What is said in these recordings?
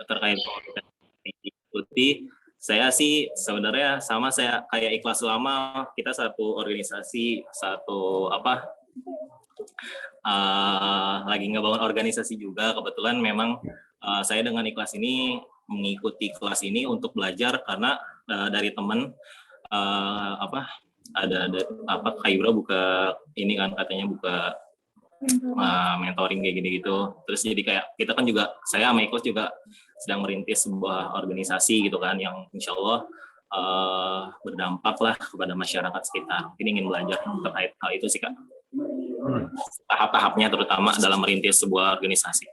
terkait ikuti. Saya sih sebenarnya sama, saya kayak Ikhlas Ulama, kita satu organisasi, satu lagi ngebangun organisasi juga. Kebetulan memang saya dengan Ikhlas ini mengikuti kelas ini untuk belajar karena dari teman ada Kak Yura buka ini kan, katanya buka mentoring kayak gini-gitu. Terus jadi kayak kita kan juga, saya sama Ikhlas juga sedang merintis sebuah organisasi gitu kan, yang insya Allah berdampak lah kepada masyarakat sekitar. Mungkin ingin belajar terkait hal itu sih Kak. Tahap-tahapnya terutama dalam merintis sebuah organisasi.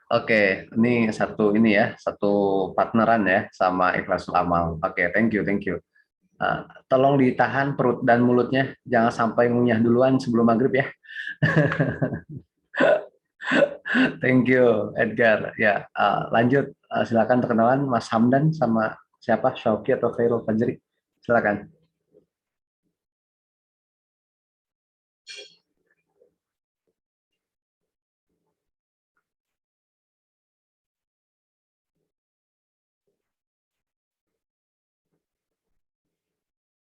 Oke, ini satu partneran ya sama Ikhlas Amal. Oke, thank you. Tolong ditahan perut dan mulutnya, jangan sampai ngunyah duluan sebelum maghrib ya. Thank you, Edgar. Ya, lanjut. Silakan perkenalan Mas Hamdan sama siapa? Syauki atau Khairul Fajri? Silakan.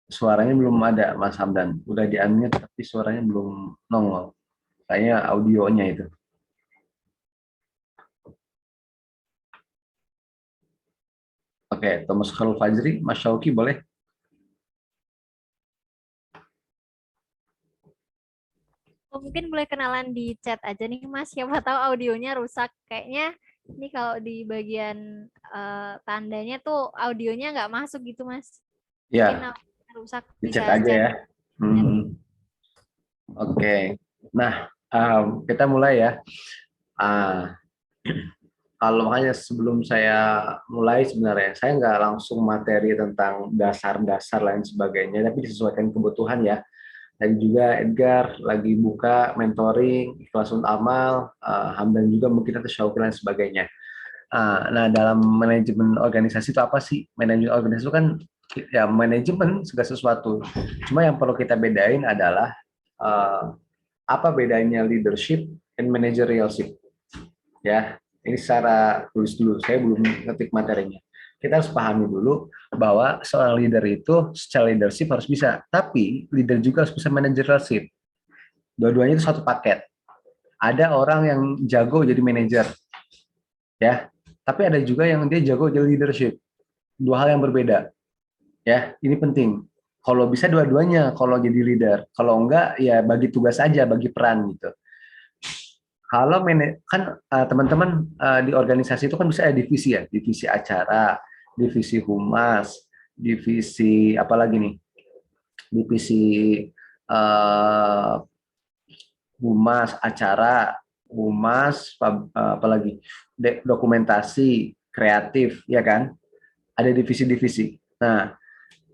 Suaranya belum ada, Mas Hamdan. Udah di-unmute tapi suaranya belum nongol. Kayaknya audionya itu. Oke, Thomas Khairul Fajri, Mas Syauki boleh? Mungkin boleh kenalan di chat aja nih Mas, siapa tahu audionya rusak. Kayaknya ini kalau di bagian tandanya tuh audionya nggak masuk gitu Mas. Ya, rusak, di bisa chat aja ya. Oke. Nah, kita mulai ya. Kalau makanya sebelum saya mulai sebenarnya, saya nggak langsung materi tentang dasar-dasar lain sebagainya, tapi disesuaikan kebutuhan ya. Tadi juga Edgar lagi buka mentoring, Ikhlasul Amal, Hamdan juga mungkin atau Syauki dan sebagainya. Nah, dalam manajemen organisasi itu apa sih? Manajemen organisasi itu kan ya manajemen segala sesuatu. Cuma yang perlu kita bedain adalah apa bedanya leadership and managerialship. Ya, ini secara tulis dulu. Saya belum ngetik materinya. Kita harus pahami dulu bahwa seorang leader itu secara leadership harus bisa, tapi leader juga harus bisa managerialship. Dua-duanya itu satu paket. Ada orang yang jago jadi manajer, ya, tapi ada juga yang dia jago jadi leadership. Dua hal yang berbeda. Ya, ini penting. Kalau bisa dua-duanya, kalau jadi leader. Kalau enggak, ya bagi tugas aja, bagi peran gitu. Kalau kan teman-teman di organisasi itu kan bisa ada divisi ya, divisi acara, divisi humas, divisi apa lagi nih, divisi humas acara, humas apalagi dokumentasi, kreatif, ya kan? Ada divisi-divisi. Nah,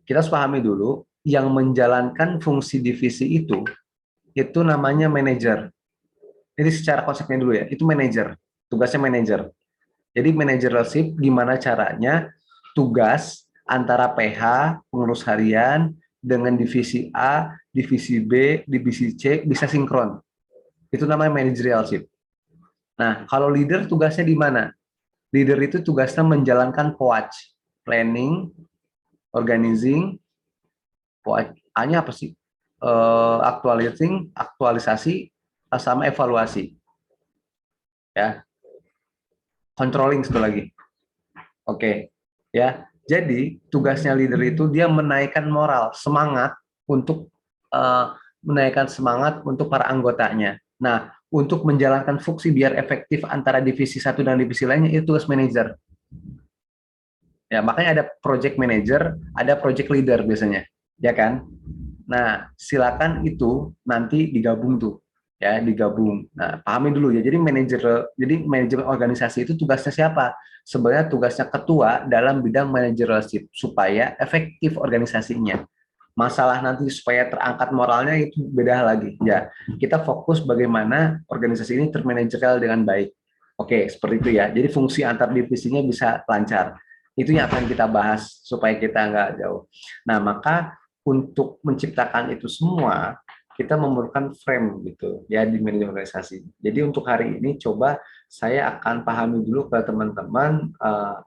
kita harus pahami dulu yang menjalankan fungsi divisi itu namanya manajer. Jadi secara konsepnya dulu ya, itu manajer, tugasnya manajer. Jadi manajership gimana caranya tugas antara PH, pengurus harian, dengan divisi A, divisi B, divisi C bisa sinkron. Itu namanya managerialship. Nah, kalau leader tugasnya di mana? Leader itu tugasnya menjalankan POAC, planning, organizing, A-nya apa sih? Aktualisasi, sama evaluasi. Ya. Controlling satu lagi. Oke. Ya. Jadi, tugasnya leader itu dia menaikkan moral, semangat untuk menaikkan semangat untuk para anggotanya. Nah, untuk menjalankan fungsi biar efektif antara divisi satu dan divisi lainnya itu tugas manajer. Ya, makanya ada project manager, ada project leader biasanya, ya kan? Nah, silakan itu nanti digabung tuh, ya digabung. Nah, pahami dulu ya. Jadi manajemen organisasi itu tugasnya siapa? Sebenarnya tugasnya ketua dalam bidang manajership supaya efektif organisasinya. Masalah nanti supaya terangkat moralnya itu beda lagi. Ya, kita fokus bagaimana organisasi ini termanajerial dengan baik. Oke, seperti itu ya. Jadi fungsi antar divisinya bisa lancar. Itu yang akan kita bahas supaya kita nggak jauh. Nah, maka untuk menciptakan itu semua, kita memerlukan frame gitu ya di manajemen organisasi. Jadi untuk hari ini coba saya akan pahami dulu ke teman-teman.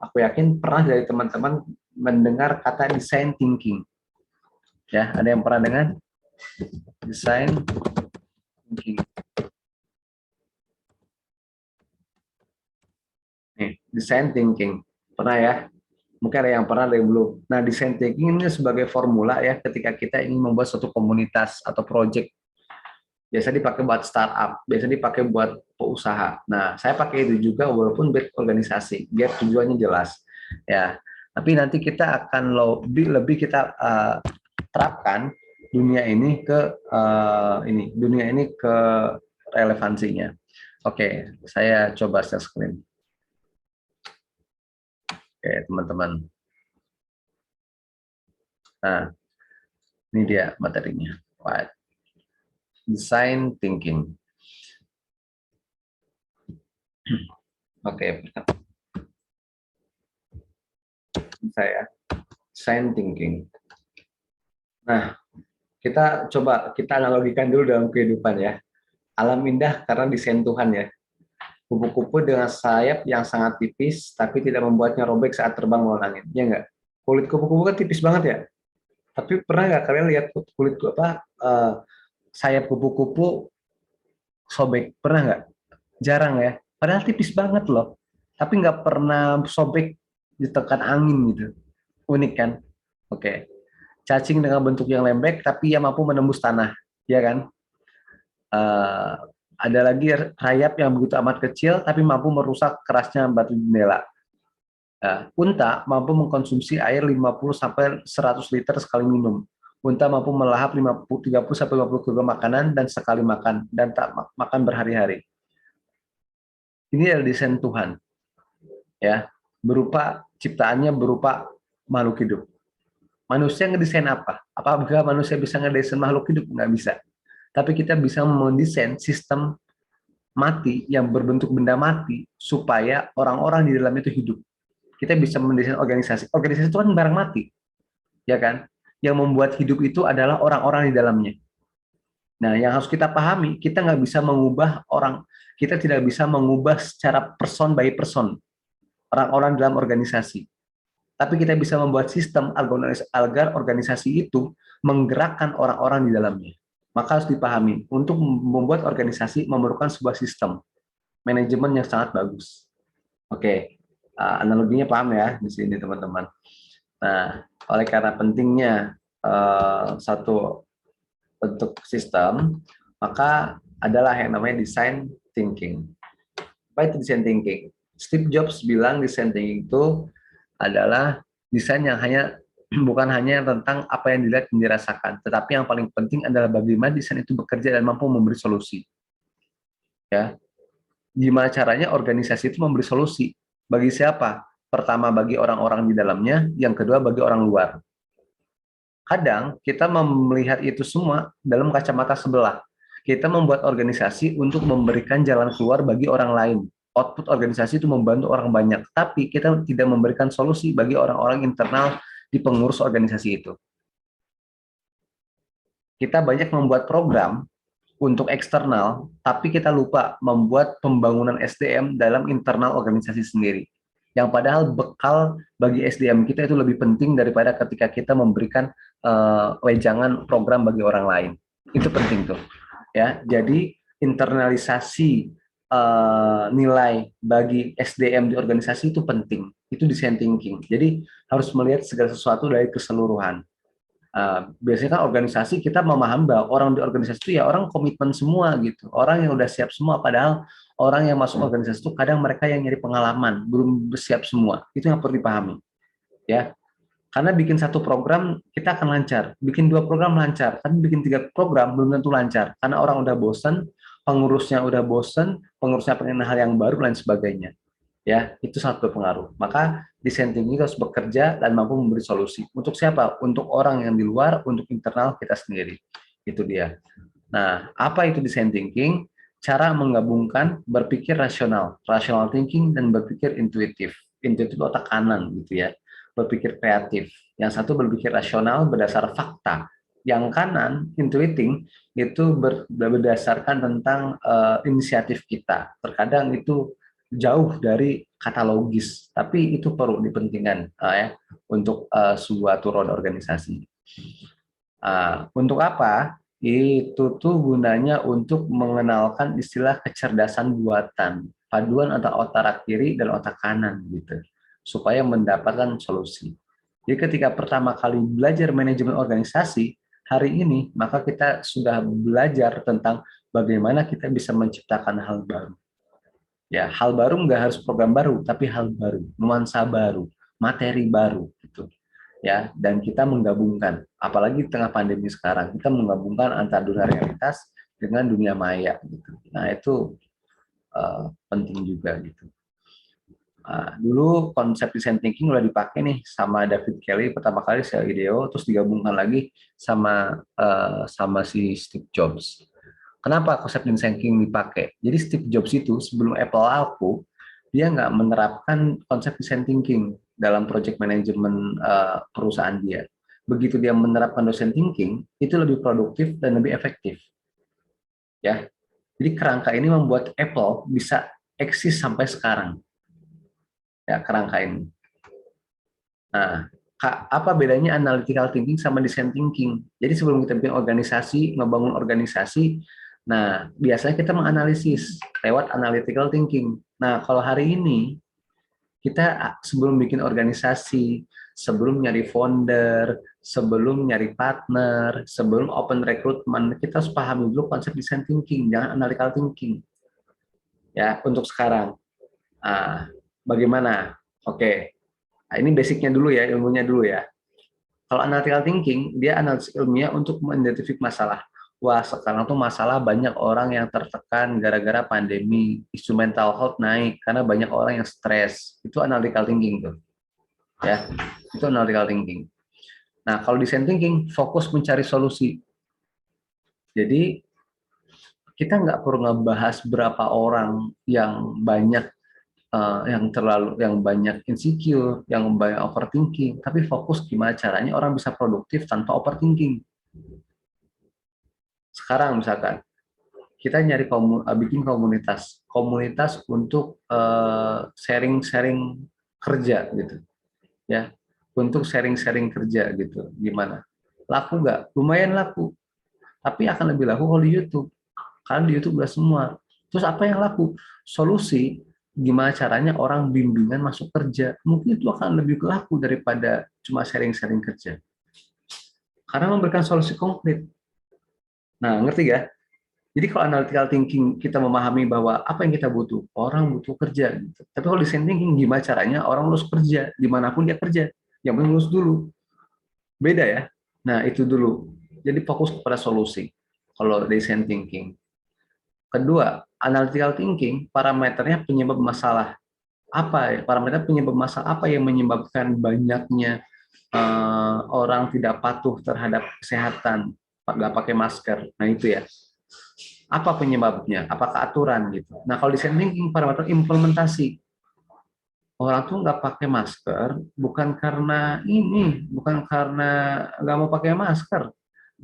Aku yakin pernah dari teman-teman mendengar kata design thinking. Ya, ada yang pernah dengar design thinking? Nih, design thinking pernah ya? Mungkin ada yang pernah, ada yang belum. Nah, design thinking ini sebagai formula ya ketika kita ingin membuat suatu komunitas atau project. Biasa dipakai buat startup, biasa dipakai buat pengusaha. Nah, saya pakai itu juga walaupun buat organisasi, biar tujuannya jelas. Ya, tapi nanti kita akan lebih kita terapkan dunia ini ke relevansinya. Oke, saya coba share screen. Oke, teman-teman. Nah, ini dia materinya. Right. Design thinking. Oke, saya design thinking. Nah, kita analogikan dulu dalam kehidupan ya. Alam indah karena desain Tuhan ya. Kupu-kupu dengan sayap yang sangat tipis, tapi tidak membuatnya robek saat terbang melawan angin. Ya nggak? Kulit kupu-kupu kan tipis banget ya. Tapi pernah nggak kalian lihat sayap kupu-kupu sobek? Pernah nggak? Jarang ya. Padahal tipis banget loh. Tapi nggak pernah sobek ditekan angin gitu. Unik kan? Oke. Cacing dengan bentuk yang lembek, tapi ia mampu menembus tanah. Ya kan? Eh, ada lagi rayap yang begitu amat kecil, tapi mampu merusak kerasnya batu jendela. Unta mampu mengkonsumsi air 50-100 liter sekali minum. Unta mampu melahap 30-50 kg makanan dan sekali makan, dan tak makan berhari-hari. Ini adalah desain Tuhan, ya, berupa ciptaannya berupa makhluk hidup. Manusia ngedesain apa? Apakah manusia bisa ngedesain makhluk hidup? Nggak bisa. Tapi kita bisa mendesain sistem mati yang berbentuk benda mati supaya orang-orang di dalam itu hidup. Kita bisa mendesain organisasi. Organisasi itu kan barang mati, ya kan? Yang membuat hidup itu adalah orang-orang di dalamnya. Nah, yang harus kita pahami, kita nggak bisa mengubah orang, kita tidak bisa mengubah secara person by person orang-orang dalam organisasi. Tapi kita bisa membuat sistem agar organisasi itu menggerakkan orang-orang di dalamnya. Maka harus dipahami, untuk membuat organisasi memerlukan sebuah sistem manajemen yang sangat bagus. Oke, analoginya paham ya di sini teman-teman. Nah, oleh karena pentingnya satu bentuk sistem, maka adalah yang namanya design thinking. Apa itu design thinking? Steve Jobs bilang design thinking itu adalah desain yang bukan hanya tentang apa yang dilihat dan dirasakan, tetapi yang paling penting adalah bagaimana desain itu bekerja dan mampu memberi solusi. Ya, gimana caranya organisasi itu memberi solusi? Bagi siapa? Pertama bagi orang-orang di dalamnya, yang kedua bagi orang luar. Kadang kita melihat itu semua dalam kacamata sebelah. Kita membuat organisasi untuk memberikan jalan keluar bagi orang lain. Output organisasi itu membantu orang banyak, tapi kita tidak memberikan solusi bagi orang-orang internal di pengurus organisasi itu. Kita banyak membuat program untuk eksternal, tapi kita lupa membuat pembangunan SDM dalam internal organisasi sendiri. Yang padahal bekal bagi SDM kita itu lebih penting daripada ketika kita memberikan wejangan program bagi orang lain. Itu penting tuh. Ya, jadi internalisasi nilai bagi SDM di organisasi itu penting. Itu design thinking. Jadi harus melihat segala sesuatu dari keseluruhan. Biasanya kan organisasi kita memahami bahwa orang di organisasi itu ya orang komitmen semua gitu, orang yang udah siap semua, padahal orang yang masuk organisasi itu kadang mereka yang nyari pengalaman, belum siap semua. Itu yang perlu dipahami ya, karena bikin satu program kita akan lancar, bikin 2 program lancar, tapi bikin 3 program belum tentu lancar, karena orang udah bosen, pengurusnya pengen hal yang baru, lain sebagainya ya. Itu sangat berpengaruh. Maka desain thinking harus bekerja dan mampu memberi solusi. Untuk siapa? Untuk orang yang di luar, untuk internal kita sendiri. Itu dia. Nah, apa itu desain thinking? Cara menggabungkan berpikir rasional thinking, dan berpikir intuitif. Intuitif itu otak kanan gitu ya. Berpikir kreatif. Yang satu berpikir rasional berdasar fakta, Yang kanan, intuiting, itu berdasarkan tentang inisiatif kita. Terkadang itu jauh dari kata logis, tapi itu perlu dipentingkan ya untuk sebuah aturan organisasi. Untuk apa? Itu tuh gunanya untuk mengenalkan istilah kecerdasan buatan, paduan antara otak kiri dan otak kanan gitu, supaya mendapatkan solusi. Jadi ketika pertama kali belajar manajemen organisasi hari ini, maka kita sudah belajar tentang bagaimana kita bisa menciptakan hal baru. Ya, hal baru nggak harus program baru, tapi hal baru, nuansa baru, materi baru gitu. Ya, dan kita menggabungkan, apalagi di tengah pandemi sekarang, kita menggabungkan antara dunia realitas dengan dunia maya gitu. Nah, itu penting juga gitu. Dulu konsep design thinking udah dipakai nih sama David Kelly pertama kali saya IDEO, terus digabungkan lagi sama si Steve Jobs. Kenapa konsep design thinking dipakai? Jadi Steve Jobs itu sebelum Apple laku, dia nggak menerapkan konsep design thinking dalam project management perusahaan dia. Begitu dia menerapkan design thinking, itu lebih produktif dan lebih efektif. Ya, jadi kerangka ini membuat Apple bisa eksis sampai sekarang. Ya, kerangka ini. Nah, apa bedanya analytical thinking sama design thinking? Jadi sebelum kita bikin organisasi, ngebangun organisasi, nah biasanya kita menganalisis lewat analytical thinking. Nah, kalau hari ini kita sebelum bikin organisasi, sebelum nyari founder, sebelum nyari partner, sebelum open recruitment, kita harus pahami dulu konsep design thinking, jangan analytical thinking. Ya, untuk sekarang. Bagaimana? Oke. Nah, ini basicnya dulu ya, ilmunya dulu ya. Kalau analytical thinking, dia analisis ilmiah untuk mengidentifikasi masalah. Wah, sekarang tuh masalah banyak orang yang tertekan gara-gara pandemi, isu mental health naik karena banyak orang yang stres. Itu analytical thinking tuh. Ya, itu analytical thinking. Nah, kalau design thinking, fokus mencari solusi. Jadi, kita nggak perlu ngebahas berapa orang yang banyak yang banyak insecure, yang banyak overthinking, tapi fokus gimana caranya orang bisa produktif tanpa overthinking. Sekarang misalkan kita nyari bikin komunitas untuk sharing-sharing kerja gitu, ya, untuk sharing-sharing kerja gitu, gimana? Laku nggak? Lumayan laku, tapi akan lebih laku kalau di YouTube, karena di YouTube udah semua. Terus apa yang laku? Solusi gimana caranya orang bimbingan masuk kerja, mungkin itu akan lebih laku daripada cuma sharing-sharing kerja, karena memberikan solusi konkret. Nah, ngerti ya? Jadi kalau analytical thinking kita memahami bahwa apa yang kita butuh, orang butuh kerja. Gitu. Tapi kalau design thinking gimana caranya orang lulus kerja, dimanapun dia kerja, yang penting lulus dulu. Beda ya? Nah itu dulu. Jadi fokus kepada solusi. Kalau design thinking. Kedua, analytical thinking parameternya penyebab masalah. Apa ya? Parameter penyebab masalah apa yang menyebabkan banyaknya orang tidak patuh terhadap kesehatan, nggak pakai masker. Nah itu ya. Apa penyebabnya? Apakah aturan gitu? Nah kalau design thinking parameter implementasi, orang tuh nggak pakai masker bukan karena ini, bukan karena nggak mau pakai masker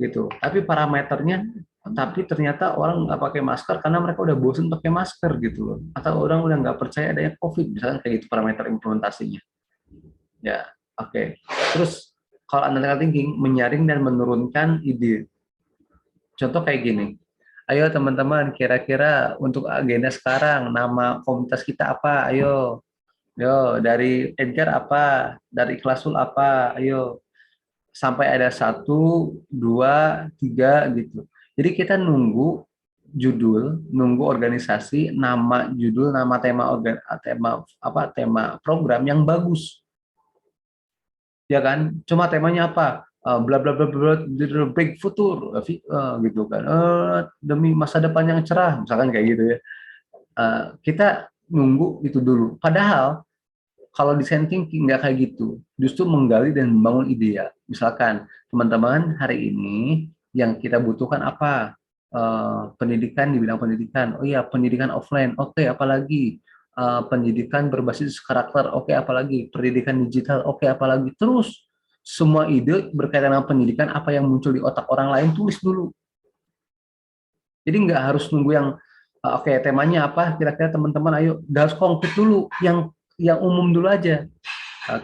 gitu, tapi parameternya, tapi ternyata orang nggak pakai masker karena mereka udah bosan pakai masker gitu loh, atau orang udah nggak percaya adanya COVID, misalnya kayak gitu parameter implementasinya. Ya, oke. Terus kalau analytical thinking menyaring dan menurunkan ide. Contoh kayak gini. Ayo teman-teman, kira-kira untuk agenda sekarang nama komunitas kita apa? Ayo. Yo, dari Edgar apa? Dari Ikhlasul apa? Ayo. Sampai ada 1, 2, 3 gitu. Jadi kita nunggu judul, nunggu organisasi, nama judul, nama tema program yang bagus. Ya kan? Cuma temanya apa? Bla bla bla bla break future gitu kan. Demi masa depan yang cerah, misalkan kayak gitu ya. Kita nunggu itu dulu. Padahal kalau design thinking nggak kayak gitu, justru menggali dan membangun ide ya. Misalkan teman-teman hari ini yang kita butuhkan apa? Pendidikan di bidang pendidikan. Oh iya, pendidikan offline. Oke, apalagi pendidikan berbasis karakter. Oke, apalagi pendidikan digital. Oke, apalagi terus semua ide berkaitan dengan pendidikan, apa yang muncul di otak orang lain, tulis dulu. Jadi nggak harus nunggu yang oke, temanya apa, kira-kira teman-teman ayo, harus konkret dulu, yang umum dulu aja.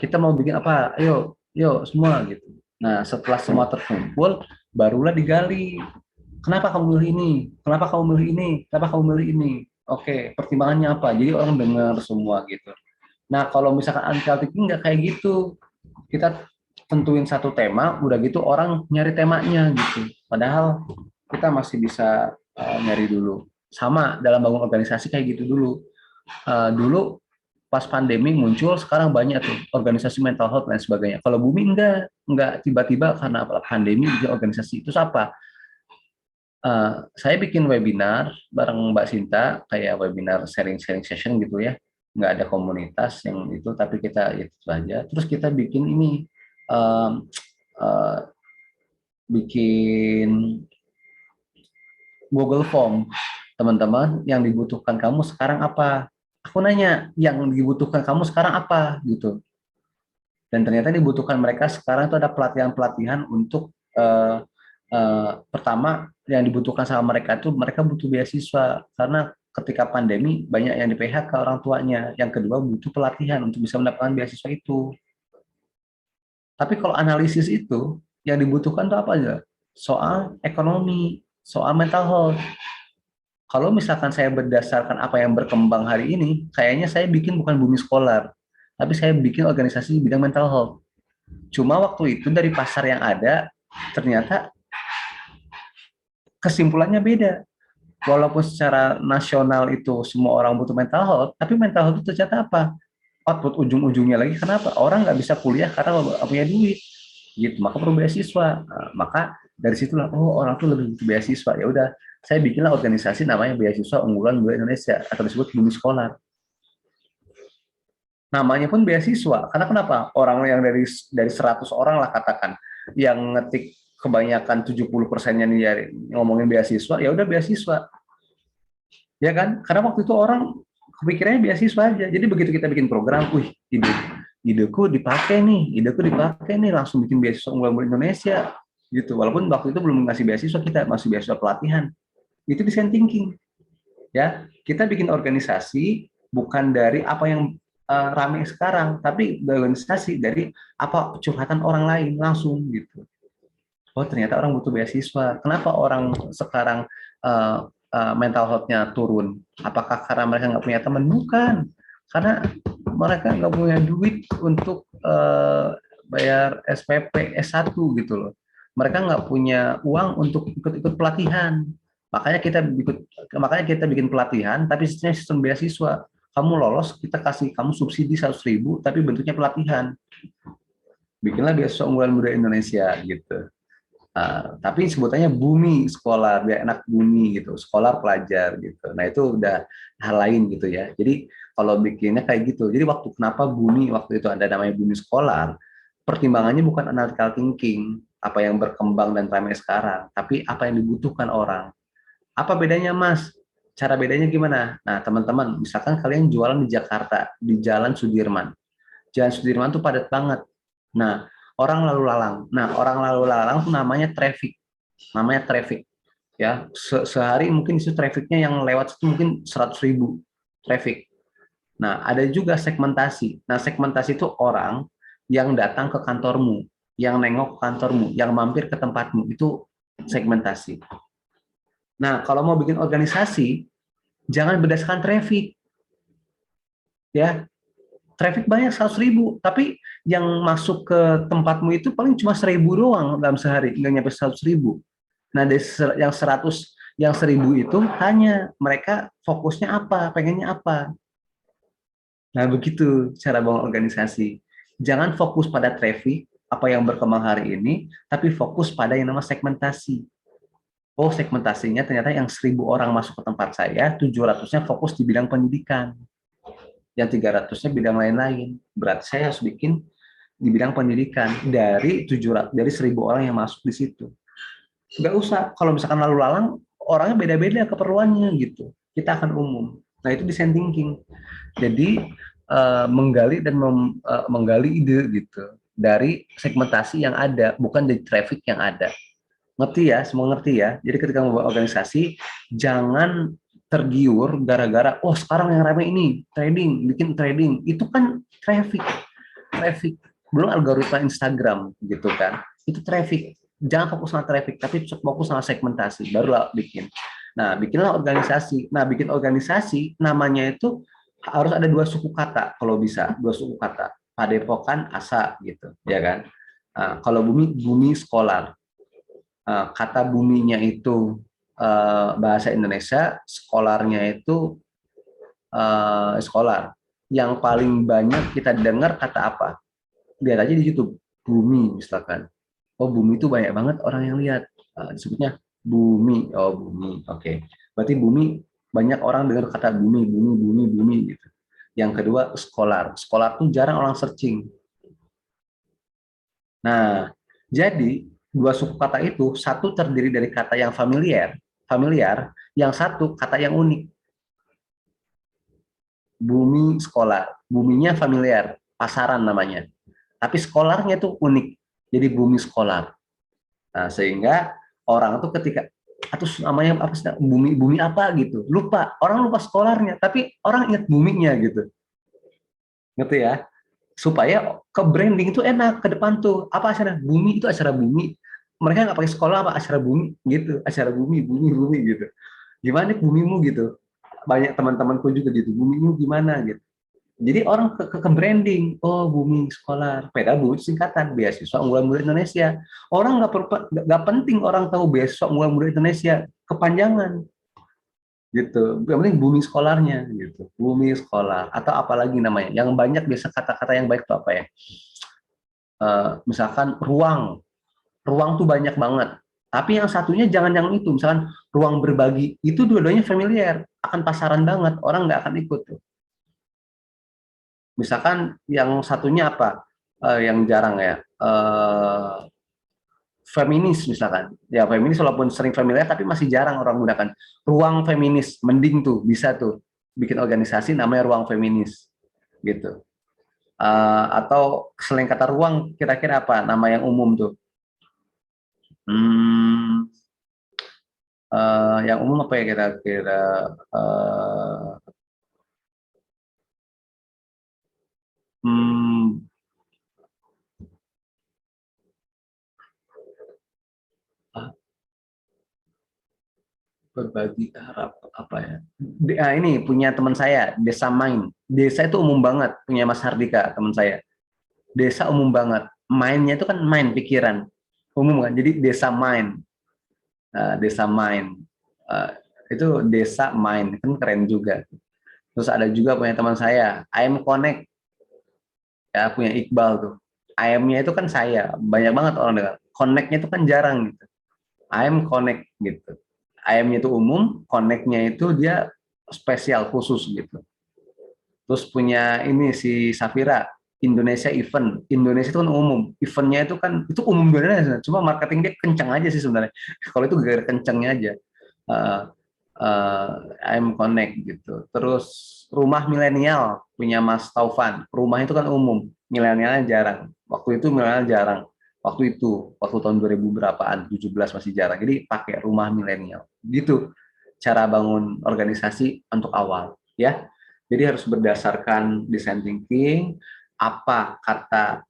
Kita mau bikin apa, ayo, yuk semua gitu. Nah, setelah semua terkumpul, barulah digali. Kenapa kamu milih ini? Kenapa kamu milih ini? Kenapa kamu milih ini? Oke, pertimbangannya apa? Jadi orang dengar semua gitu. Nah, kalau misalkan analytical thinking nggak kayak gitu. Kita tentuin satu tema, udah gitu orang nyari temanya gitu. Padahal kita masih bisa nyari dulu. Sama dalam bangun organisasi kayak gitu dulu. Dulu pas pandemi muncul, sekarang banyak tuh organisasi mental health dan sebagainya. Kalau Bumi enggak tiba-tiba karena pandemi bikin organisasi. Itu apa? Saya bikin webinar bareng Mbak Sinta, kayak webinar sharing-sharing session gitu ya. Nggak ada komunitas yang itu, tapi kita itu aja. Terus kita bikin ini, bikin Google Form. Teman-teman, yang dibutuhkan kamu sekarang apa? Aku nanya, yang dibutuhkan kamu sekarang apa? Gitu. Dan ternyata dibutuhkan mereka sekarang itu ada pelatihan-pelatihan untuk pertama yang dibutuhkan sama mereka itu mereka butuh beasiswa karena ketika pandemi banyak yang di PHK orang tuanya. Yang kedua butuh pelatihan untuk bisa mendapatkan beasiswa itu. Tapi kalau analisis itu yang dibutuhkan itu apa aja? Soal ekonomi, soal mental health. Kalau misalkan saya berdasarkan apa yang berkembang hari ini, kayaknya saya bikin bukan Bumi Scholar, tapi saya bikin organisasi di bidang mental health. Cuma waktu itu dari pasar yang ada, ternyata kesimpulannya beda. Walaupun secara nasional itu semua orang butuh mental health, tapi mental health itu ternyata apa? Output ujung-ujungnya lagi, kenapa? Orang nggak bisa kuliah karena nggak punya duit. Gitu, maka perlu beasiswa. Nah, maka dari situlah, oh orang tuh lebih butuh beasiswa. Ya udah, saya bikinlah organisasi namanya Beasiswa Unggulan Muda Indonesia, atau disebut Bumi Scholar. Namanya pun beasiswa, karena kenapa? Orang yang dari 100 orang lah katakan, yang ngetik kebanyakan 70%-nya nih ya, ngomongin beasiswa, ya udah beasiswa. Ya kan? Karena waktu itu orang kepikirannya beasiswa aja. Jadi begitu kita bikin program, ideku dipakai nih, langsung bikin beasiswa Unggulan Muda Indonesia. Gitu. Walaupun waktu itu belum ngasih beasiswa, kita masih beasiswa pelatihan. Itu design thinking. Ya, kita bikin organisasi bukan dari apa yang ramai sekarang, tapi organisasi dari apa curhatan orang lain langsung gitu. Oh ternyata orang butuh beasiswa. Kenapa orang sekarang mental health-nya turun? Apakah karena mereka nggak punya teman? Bukan, karena mereka nggak punya duit untuk bayar SPP S1 gitu loh. Mereka nggak punya uang untuk ikut-ikut pelatihan. Makanya kita bikin pelatihan, tapi sistem beasiswa. Kamu lolos, kita kasih kamu subsidi 100.000, tapi bentuknya pelatihan. Bikinlah beasiswa Unggulan Muda Indonesia gitu. Tapi sebutannya Bumi Scholar, biar enak Bumi gitu, sekolah pelajar gitu. Nah itu udah hal lain gitu ya. Jadi kalau bikinnya kayak gitu. Jadi kenapa Bumi waktu itu ada namanya Bumi Scholar, pertimbangannya bukan analytical thinking, apa yang berkembang dan ramai sekarang, tapi apa yang dibutuhkan orang. Apa bedanya Mas? Cara bedanya gimana? Nah teman-teman, misalkan kalian jualan di Jakarta, di Jalan Sudirman. Jalan Sudirman tuh padat banget. Nah, orang lalu lalang. Nah, orang lalu lalang tuh namanya traffic. Namanya traffic. Ya, sehari mungkin itu trafficnya yang lewat itu mungkin 100.000 traffic. Nah, ada juga segmentasi. Nah, segmentasi itu orang yang datang ke kantormu, yang nengok ke kantormu, yang mampir ke tempatmu. Itu segmentasi. Nah, kalau mau bikin organisasi, jangan berdasarkan traffic. Ya, traffic banyak 100.000, tapi yang masuk ke tempatmu itu paling cuma 1.000 doang dalam sehari, nggak nyampe 100.000. Nah dari yang 1.000 itu hanya mereka fokusnya apa, pengennya apa. Nah begitu cara bangun organisasi. Jangan fokus pada traffic, apa yang berkembang hari ini, tapi fokus pada yang namanya segmentasi. Oh segmentasinya ternyata yang 1.000 orang masuk ke tempat saya, 700-nya fokus di bidang pendidikan. Yang 300-nya bidang lain-lain. Berarti saya harus bikin di bidang pendidikan dari 1.000 orang yang masuk di situ. Nggak usah, kalau misalkan lalu lalang, orangnya beda-beda keperluannya gitu. Kita akan umum. Nah itu design thinking. Jadi menggali dan menggali ide gitu. dari segmentasi yang ada, bukan dari traffic yang ada. Ngerti ya, semua ngerti ya. Jadi ketika membuat organisasi, jangan tergiur gara-gara, oh sekarang yang ramai ini, trading, bikin trading. Itu kan traffic. Belum algoritma Instagram gitu kan. Itu traffic. Jangan fokus sama traffic, tapi fokus sama segmentasi. Barulah bikin. Nah, bikinlah organisasi. Nah, bikin organisasi, namanya itu harus ada 2 suku kata, kalau bisa. 2 suku kata. Padepokan, asa, gitu. Ya kan? Nah, kalau bumi sekolah. Kata buminya itu bahasa Indonesia, sekolarnya itu sekolar. Yang paling banyak kita dengar kata apa? Lihat aja di YouTube, bumi misalkan. Oh bumi itu banyak banget orang yang lihat. Disebutnya bumi. Oh bumi, oke. Berarti bumi banyak orang dengar kata bumi gitu. Yang kedua sekolar. Sekolar tuh jarang orang searching. Nah, jadi 2 suku kata itu, satu terdiri dari kata yang familiar, yang satu kata yang unik. Bumi sekolah, buminya familiar, pasaran namanya. Tapi sekolarnya itu unik, jadi bumi sekolar. Nah, sehingga orang tuh ketika atau namanya apa sih, bumi apa gitu, lupa, orang lupa sekolarnya, tapi orang ingat buminya gitu. Ngerti ya? Supaya ke branding itu enak ke depan tuh, apa acara bumi, itu acara bumi, mereka nggak pakai sekolah, apa acara bumi gitu, acara bumi gitu, gimana nih bumimu gitu, banyak teman-temanku juga gitu, bumimu gimana gitu, jadi orang ke branding, oh bumi sekolah, beda bu, singkatan beasiswa unggulan muda Indonesia, orang nggak penting orang tahu beasiswa unggulan muda Indonesia kepanjangan gitu, yang penting bumi sekolahnya gitu, bumi sekolah atau apalagi namanya yang banyak, biasa kata-kata yang baik itu apa ya, misalkan ruang tuh banyak banget, tapi yang satunya jangan yang itu, misalkan ruang berbagi, itu dua-duanya familiar, akan pasaran banget, orang nggak akan ikut tuh. Misalkan yang satunya apa, yang jarang ya, feminis misalkan, ya feminis walaupun sering familiar tapi masih jarang orang gunakan ruang feminis, mending tuh bisa tuh bikin organisasi namanya ruang feminis gitu. Atau selain kata ruang, kira-kira apa nama yang umum tuh? Hmm, yang umum apa ya kira-kira? Hmm, berbagi harap apa ya? Ini punya teman saya, Desa Main. Desa itu umum banget, punya Mas Hardika teman saya. Desa umum banget. Mainnya itu kan main pikiran. Umum kan. Jadi desa main. Desa main. Itu desa main. Kan keren juga. Terus ada juga punya teman saya, IM Connect. Ya, punya Iqbal tuh. IM-nya itu kan saya. Banyak banget orang dengar. Connect-nya itu kan jarang gitu. IM Connect gitu. IM-nya itu umum, Connect-nya itu dia spesial khusus gitu. Terus punya ini si Safira, Indonesia Event. Indonesia itu kan umum, eventnya itu kan itu umum sebenarnya, cuma marketing dia kencang aja sih sebenarnya. Kalau itu gara-gara kencangnya aja. Uh, I'm Connect gitu. Terus rumah milenial punya Mas Taufan. Rumah itu kan umum, milenialnya jarang. Waktu itu milenial jarang. Waktu tahun 2000 berapaan, 17 masih jarang. Jadi pakai rumah milenial. Gitu cara bangun organisasi untuk awal, ya. Jadi harus berdasarkan design thinking, apa kata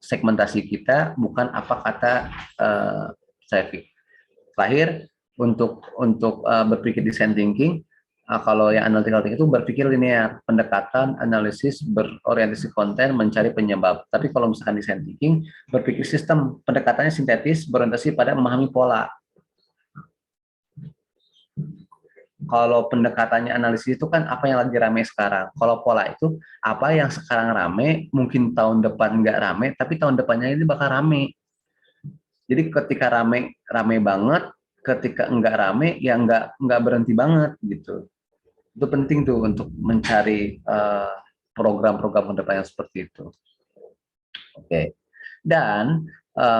segmentasi kita, bukan apa kata traffic. Terakhir, untuk berpikir design thinking, kalau yang analytical thinking itu berpikir linear, pendekatan, analisis, berorientasi konten, mencari penyebab. Tapi kalau misalkan design thinking, berpikir sistem, pendekatannya sintetis, berorientasi pada memahami pola. Kalau pendekatannya analisis itu kan apa yang lagi rame sekarang. Kalau pola itu apa yang sekarang rame, mungkin tahun depan nggak rame, tapi tahun depannya ini bakal rame. Jadi ketika rame, rame banget, ketika nggak rame, ya nggak berhenti banget gitu. Itu penting tuh untuk mencari program-program ke depan yang seperti itu. Oke. Dan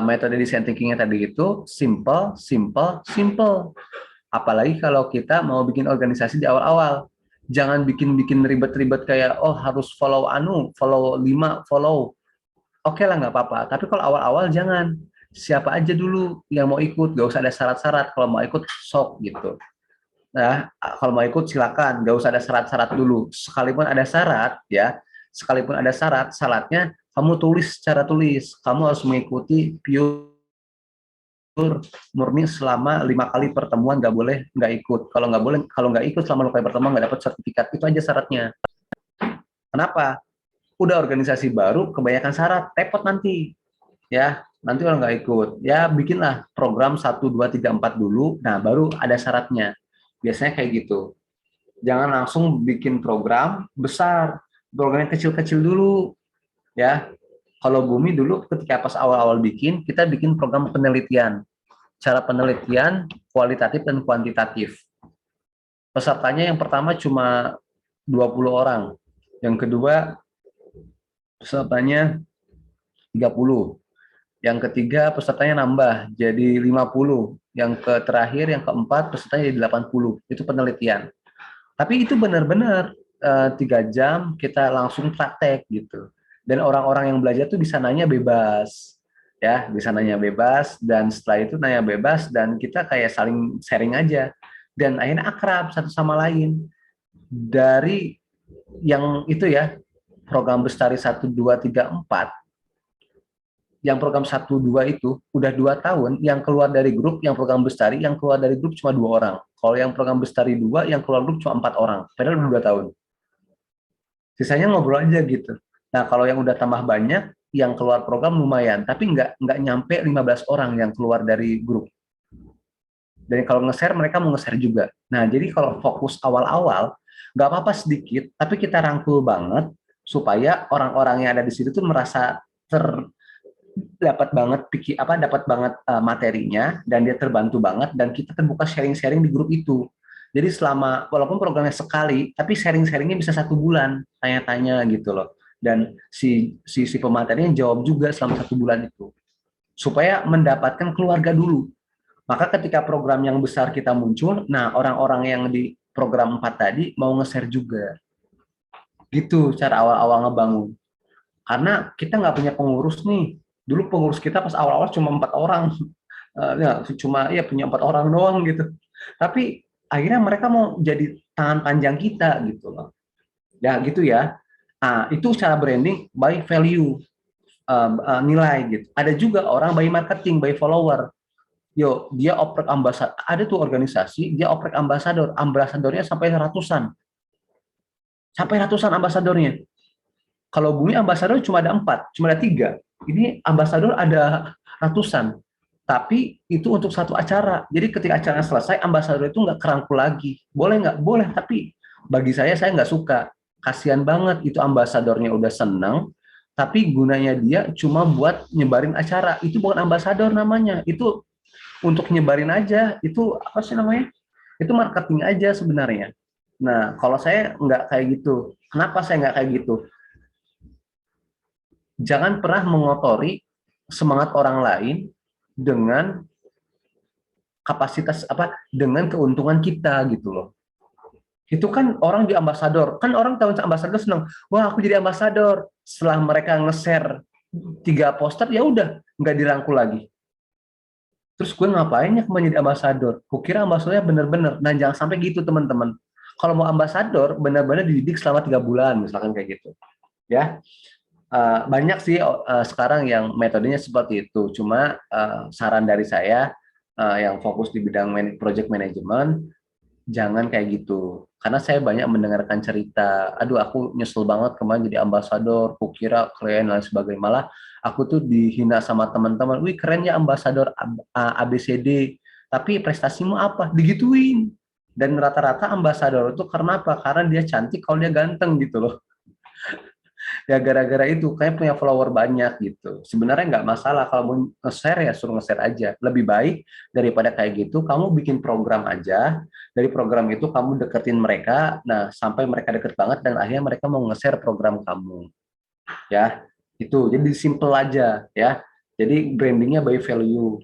metode design thinking-nya tadi itu simple, simple, simple. Apalagi kalau kita mau bikin organisasi di awal-awal. Jangan bikin-bikin ribet-ribet kayak, oh harus follow follow 5, follow. oke lah nggak apa-apa. Tapi kalau awal-awal jangan, siapa aja dulu yang mau ikut, gak usah ada syarat-syarat. Kalau mau ikut sok gitu. Nah, kalau mau ikut silakan, gak usah ada syarat-syarat dulu. Sekalipun ada syarat, ya, sekalipun ada syarat, syaratnya kamu tulis secara tulis. Kamu harus mengikuti pure murni selama 5 kali pertemuan, nggak boleh nggak ikut. Kalau nggak boleh, kalau nggak ikut selama 5 kali pertemuan nggak dapat sertifikat. Itu aja syaratnya. Kenapa? Udah organisasi baru, kebanyakan syarat, repot nanti. Ya, nanti orang nggak ikut. Ya, bikinlah program 1, 2, 3, 4 dulu. Nah, baru ada syaratnya. Biasanya kayak gitu. Jangan langsung bikin program besar, program yang kecil-kecil dulu. Ya, kalau Bumi dulu ketika pas awal-awal bikin, kita bikin program penelitian. Cara penelitian kualitatif dan kuantitatif. Pesertanya yang pertama cuma 20 orang. Yang kedua pesertanya 30. Yang ketiga pesertanya nambah jadi 50. Yang terakhir yang keempat pesertanya jadi 80. Itu penelitian. Tapi itu benar-benar 3 jam kita langsung praktek gitu. Dan orang-orang yang belajar tuh bisa nanya bebas, ya, bisa nanya bebas, dan setelah itu nanya bebas dan kita kayak saling sharing aja. Dan akhirnya akrab satu sama lain. Dari yang itu ya, program Bestari 1, 2, 3, 4, yang program 1, 2 itu udah 2 tahun, yang keluar dari grup, yang program Bestari, yang keluar dari grup cuma 2 orang. Kalau yang program Bestari 2, yang keluar grup cuma 4 orang. Padahal udah 2 tahun. Sisanya ngobrol aja gitu. Nah, kalau yang udah tambah banyak, yang keluar program lumayan, tapi nggak nyampe 15 orang yang keluar dari grup. Dan kalau nge-share, mereka mau nge-share juga. Nah, jadi kalau fokus awal-awal, nggak apa-apa sedikit, tapi kita rangkul banget, supaya orang-orang yang ada di situ tuh merasa dapat banget dapat banget materinya, dan dia terbantu banget, dan kita terbuka sharing-sharing di grup itu. Jadi selama walaupun programnya sekali, tapi sharing-sharingnya bisa 1 bulan, tanya-tanya gitu loh. Dan si pematerinya jawab juga selama 1 bulan itu, supaya mendapatkan keluarga dulu. Maka ketika program yang besar kita muncul, nah orang-orang yang di program 4 tadi mau nge-share juga. Gitu cara awal-awal ngebangun. Karena kita nggak punya pengurus nih. Dulu pengurus kita pas awal-awal cuma 4 orang. Ya, cuma ya punya 4 orang doang gitu. Tapi akhirnya mereka mau jadi tangan panjang kita gitu loh. Ya gitu ya. Nah, itu cara branding by value, nilai gitu. Ada juga orang by marketing, by follower. Yo, dia oprek ambasador. Ada tuh organisasi, dia oprek ambasador. Ambasadornya sampai ratusan. Sampai ratusan ambasadornya. Kalau Bumi ambasador cuma ada 4, cuma ada 3. Ini ambasador ada ratusan. Tapi itu untuk satu acara. Jadi ketika acara selesai, ambasador itu nggak kerangkul lagi. Boleh nggak? Boleh. Tapi bagi saya nggak suka. Kasihan banget itu ambasadornya udah seneng, tapi gunanya dia cuma buat nyebarin acara. Itu bukan ambasador namanya. Itu untuk nyebarin aja. Itu apa sih namanya? Itu marketing aja sebenarnya. Nah, kalau saya nggak kayak gitu. Kenapa saya nggak kayak gitu? Jangan pernah mengotori semangat orang lain dengan kapasitas dengan keuntungan kita gitu loh. Itu kan orang di ambasador, kan orang tahu ambasador senang, wah aku jadi ambasador. Setelah mereka nge-share 3 poster, ya udah nggak dirangkul lagi. Terus gue ngapain ya kemana jadi ambasador? Kukira ambasadornya bener-bener. Nah, jangan sampai gitu teman-teman. Kalau mau ambasador, benar-benar dididik selama 3 bulan, misalkan kayak gitu. Ya, banyak sih sekarang yang metodenya seperti itu. Cuma saran dari saya yang fokus di bidang project management, jangan kayak gitu. Karena saya banyak mendengarkan cerita, aduh aku nyesel banget kemarin jadi ambasador, kukira keren dan sebagainya. Malah aku tuh dihina sama teman-teman, wih keren ya ambasador ABCD, tapi prestasimu apa? Digituin. Dan rata-rata ambasador itu karena apa? Karena dia cantik kalau dia ganteng gitu loh. Ya gara-gara itu kayak punya follower banyak gitu. Sebenarnya nggak masalah kalau mau nge-share ya suruh nge-share aja. Lebih baik daripada kayak gitu kamu bikin program aja. Dari program itu kamu deketin mereka, nah sampai mereka deket banget dan akhirnya mereka mau nge-share program kamu. Ya, itu. Jadi simple aja ya. Jadi brandingnya by value,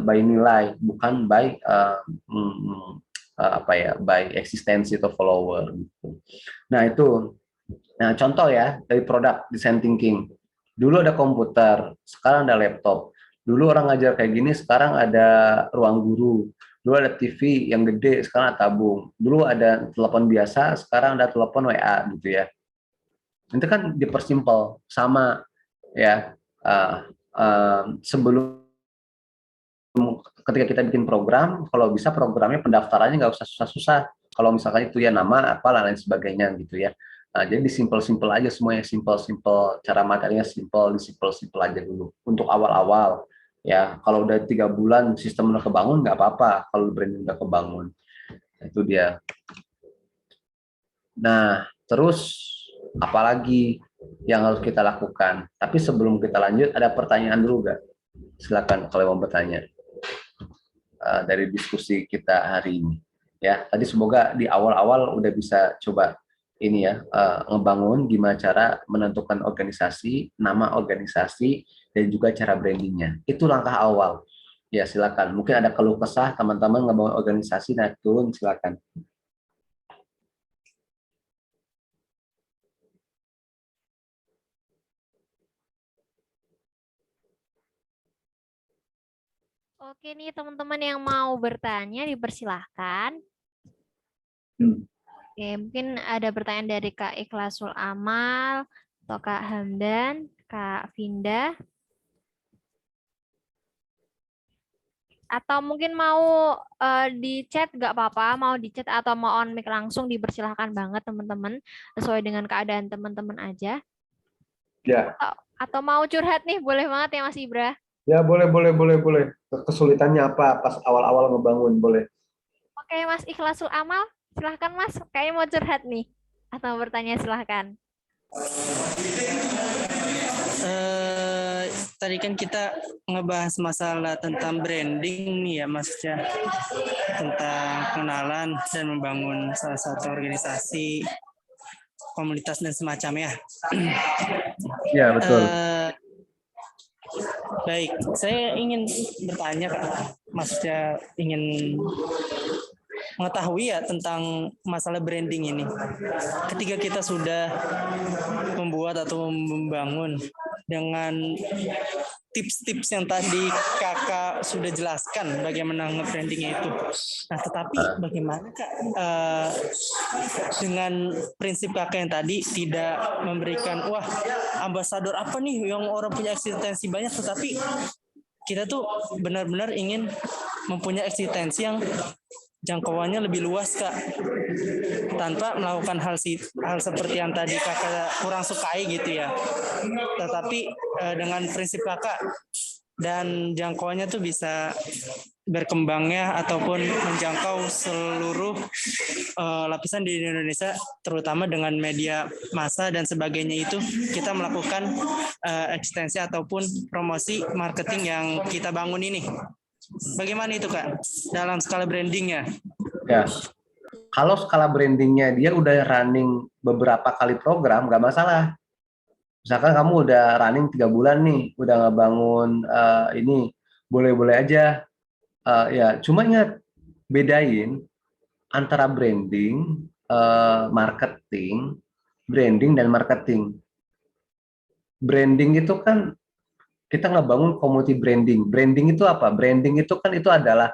by nilai, bukan by by eksistensi atau follower gitu. Nah, itu. Nah, contoh ya dari produk design thinking. Dulu ada komputer, sekarang ada laptop. Dulu orang ngajar kayak gini, sekarang ada ruang guru. Dulu ada TV yang gede, sekarang ada tabung. Dulu ada telepon biasa, sekarang ada telepon WA gitu ya. Itu kan dipersimpel sama ya. Sebelum ketika kita bikin program, kalau bisa programnya pendaftarannya nggak usah susah-susah. Kalau misalkan itu ya nama, apa, lain sebagainya gitu ya. Jadi disimpel-simpel aja semuanya, simpel-simpel, cara materinya simpel, disimpel-simpel aja dulu untuk awal-awal. Ya, kalau udah 3 bulan sistem udah kebangun nggak apa-apa, kalau branding udah kebangun. Itu dia. Nah, terus apalagi yang harus kita lakukan? Tapi sebelum kita lanjut, ada pertanyaan dulu nggak? Silakan kalau mau bertanya. Dari diskusi kita hari ini. Ya, tadi semoga di awal-awal udah bisa coba ini ya, ngebangun gimana cara menentukan organisasi, nama organisasi, dan juga cara brandingnya. Itu langkah awal. Ya, silakan. Mungkin ada keluh kesah teman-teman ngebangun organisasi, nah turun silakan. Oke nih teman-teman yang mau bertanya dipersilahkan. Oke, mungkin ada pertanyaan dari Kak Ikhlasul Amal, atau Kak Hamdan, Kak Vinda. Atau mungkin mau di chat nggak apa-apa, mau di chat atau mau on mic langsung dipersilahkan banget teman-teman, sesuai dengan keadaan teman-teman aja. Ya. Atau mau curhat nih, boleh banget ya Mas Ibra. Ya, boleh. Kesulitannya apa pas awal-awal ngebangun, boleh. Oke, Mas Ikhlasul Amal, silahkan Mas. Kayaknya mau curhat nih. Atau bertanya silahkan. Tadi kan kita ngebahas masalah tentang branding nih ya Mas ya, tentang pengenalan dan membangun salah satu organisasi, komunitas dan semacamnya. Ya, betul. Baik, saya ingin bertanya Kak, maksudnya ingin mengetahui ya tentang masalah branding ini. Ketika kita sudah membuat atau membangun dengan tips-tips yang tadi kakak sudah jelaskan bagaimana nge-brandingnya itu. Nah, tetapi bagaimana Kak dengan prinsip kakak yang tadi tidak memberikan wah ambasador apa nih yang orang punya eksistensi banyak, tetapi kita tuh benar-benar ingin mempunyai eksistensi yang jangkauannya lebih luas Kak, tanpa melakukan hal seperti yang tadi kakak kurang sukai gitu ya, tetapi dengan prinsip kakak dan jangkauannya tuh bisa berkembangnya ataupun menjangkau seluruh lapisan di Indonesia, terutama dengan media massa dan sebagainya. Itu kita melakukan ekstensi ataupun promosi marketing yang kita bangun ini. Bagaimana itu Kak dalam skala brandingnya? Ya, kalau skala brandingnya dia udah running beberapa kali program, nggak masalah. Misalkan kamu udah running 3 bulan nih, udah ngebangun ini, boleh-boleh aja. Ya, cuma ingat, bedain antara branding, branding dan marketing. Branding itu kan kita ngebangun community branding. Branding itu apa? Branding itu kan itu adalah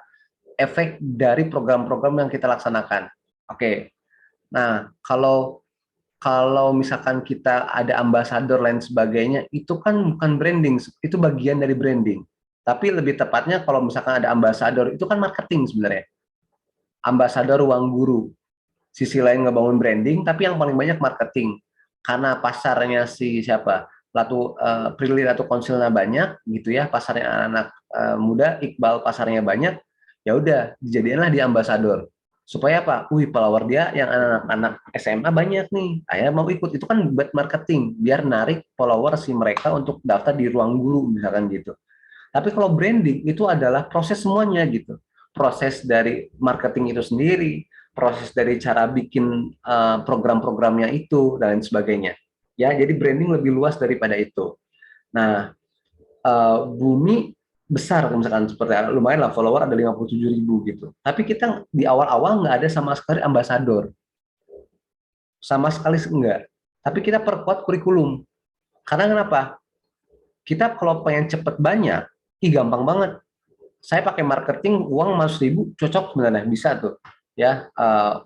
efek dari program-program yang kita laksanakan. Oke. Nah, kalau misalkan kita ada ambasador lain sebagainya, itu kan bukan branding, itu bagian dari branding. Tapi lebih tepatnya kalau misalkan ada ambasador, itu kan marketing sebenarnya. Ambasador ruang guru. Sisi lain ngebangun branding, tapi yang paling banyak marketing. Karena pasarnya si siapa? Prilly Ratu Konsilnya banyak gitu ya, pasarnya anak muda, Iqbal pasarnya banyak, ya udah dijadiinlah dia ambasador. Supaya apa? Follower dia yang anak-anak SMA banyak nih, akhirnya mau ikut. Itu kan buat marketing, biar narik follower si mereka untuk daftar di ruang guru misalkan gitu. Tapi kalau branding itu adalah proses semuanya gitu. Proses dari marketing itu sendiri, proses dari cara bikin program-programnya itu dan lain sebagainya. Ya, jadi branding lebih luas daripada itu. Nah, Bumi besar misalkan seperti lumayan lah, follower ada 57.000 gitu. Tapi kita di awal-awal nggak ada sama sekali ambasador. Sama sekali enggak. Tapi kita perkuat kurikulum. Karena kenapa? Kita kalau pengen cepet banyak, gampang banget. Saya pakai marketing uang 500.000 cocok sebenarnya, bisa tuh ya.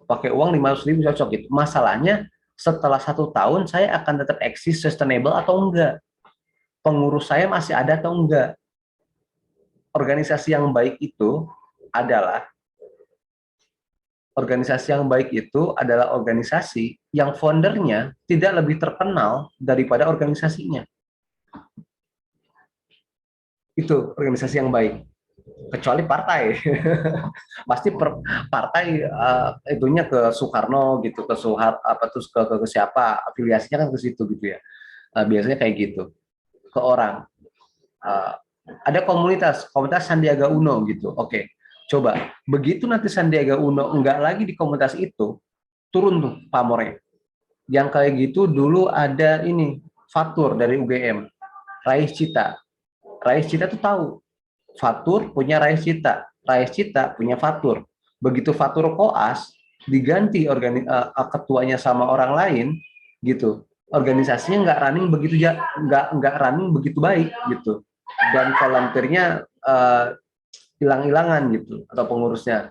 Pakai uang 500.000 cocok gitu. Masalahnya setelah 1 tahun saya akan tetap eksis sustainable atau enggak, pengurus saya masih ada atau enggak. Organisasi yang baik itu adalah organisasi yang foundernya tidak lebih terkenal daripada organisasinya. Itu organisasi yang baik. Kecuali partai. Pasti partai itunya ke Soekarno gitu, ke ke siapa, afiliasinya kan ke situ gitu ya. Biasanya kayak gitu. Ke orang. Ada komunitas Sandiaga Uno gitu. Oke. Coba, begitu nanti Sandiaga Uno enggak lagi di komunitas itu, turun tuh pamornya. Yang kayak gitu dulu ada ini, Fatur dari UGM, Rais Cita. Rais Cita tuh tahu, Fatur punya Rais Cita punya Fatur. Begitu Fatur koas, diganti ketuanya sama orang lain, gitu. Organisasinya nggak running begitu nggak running begitu baik gitu. Dan volunteernya hilang-hilangan gitu atau pengurusnya.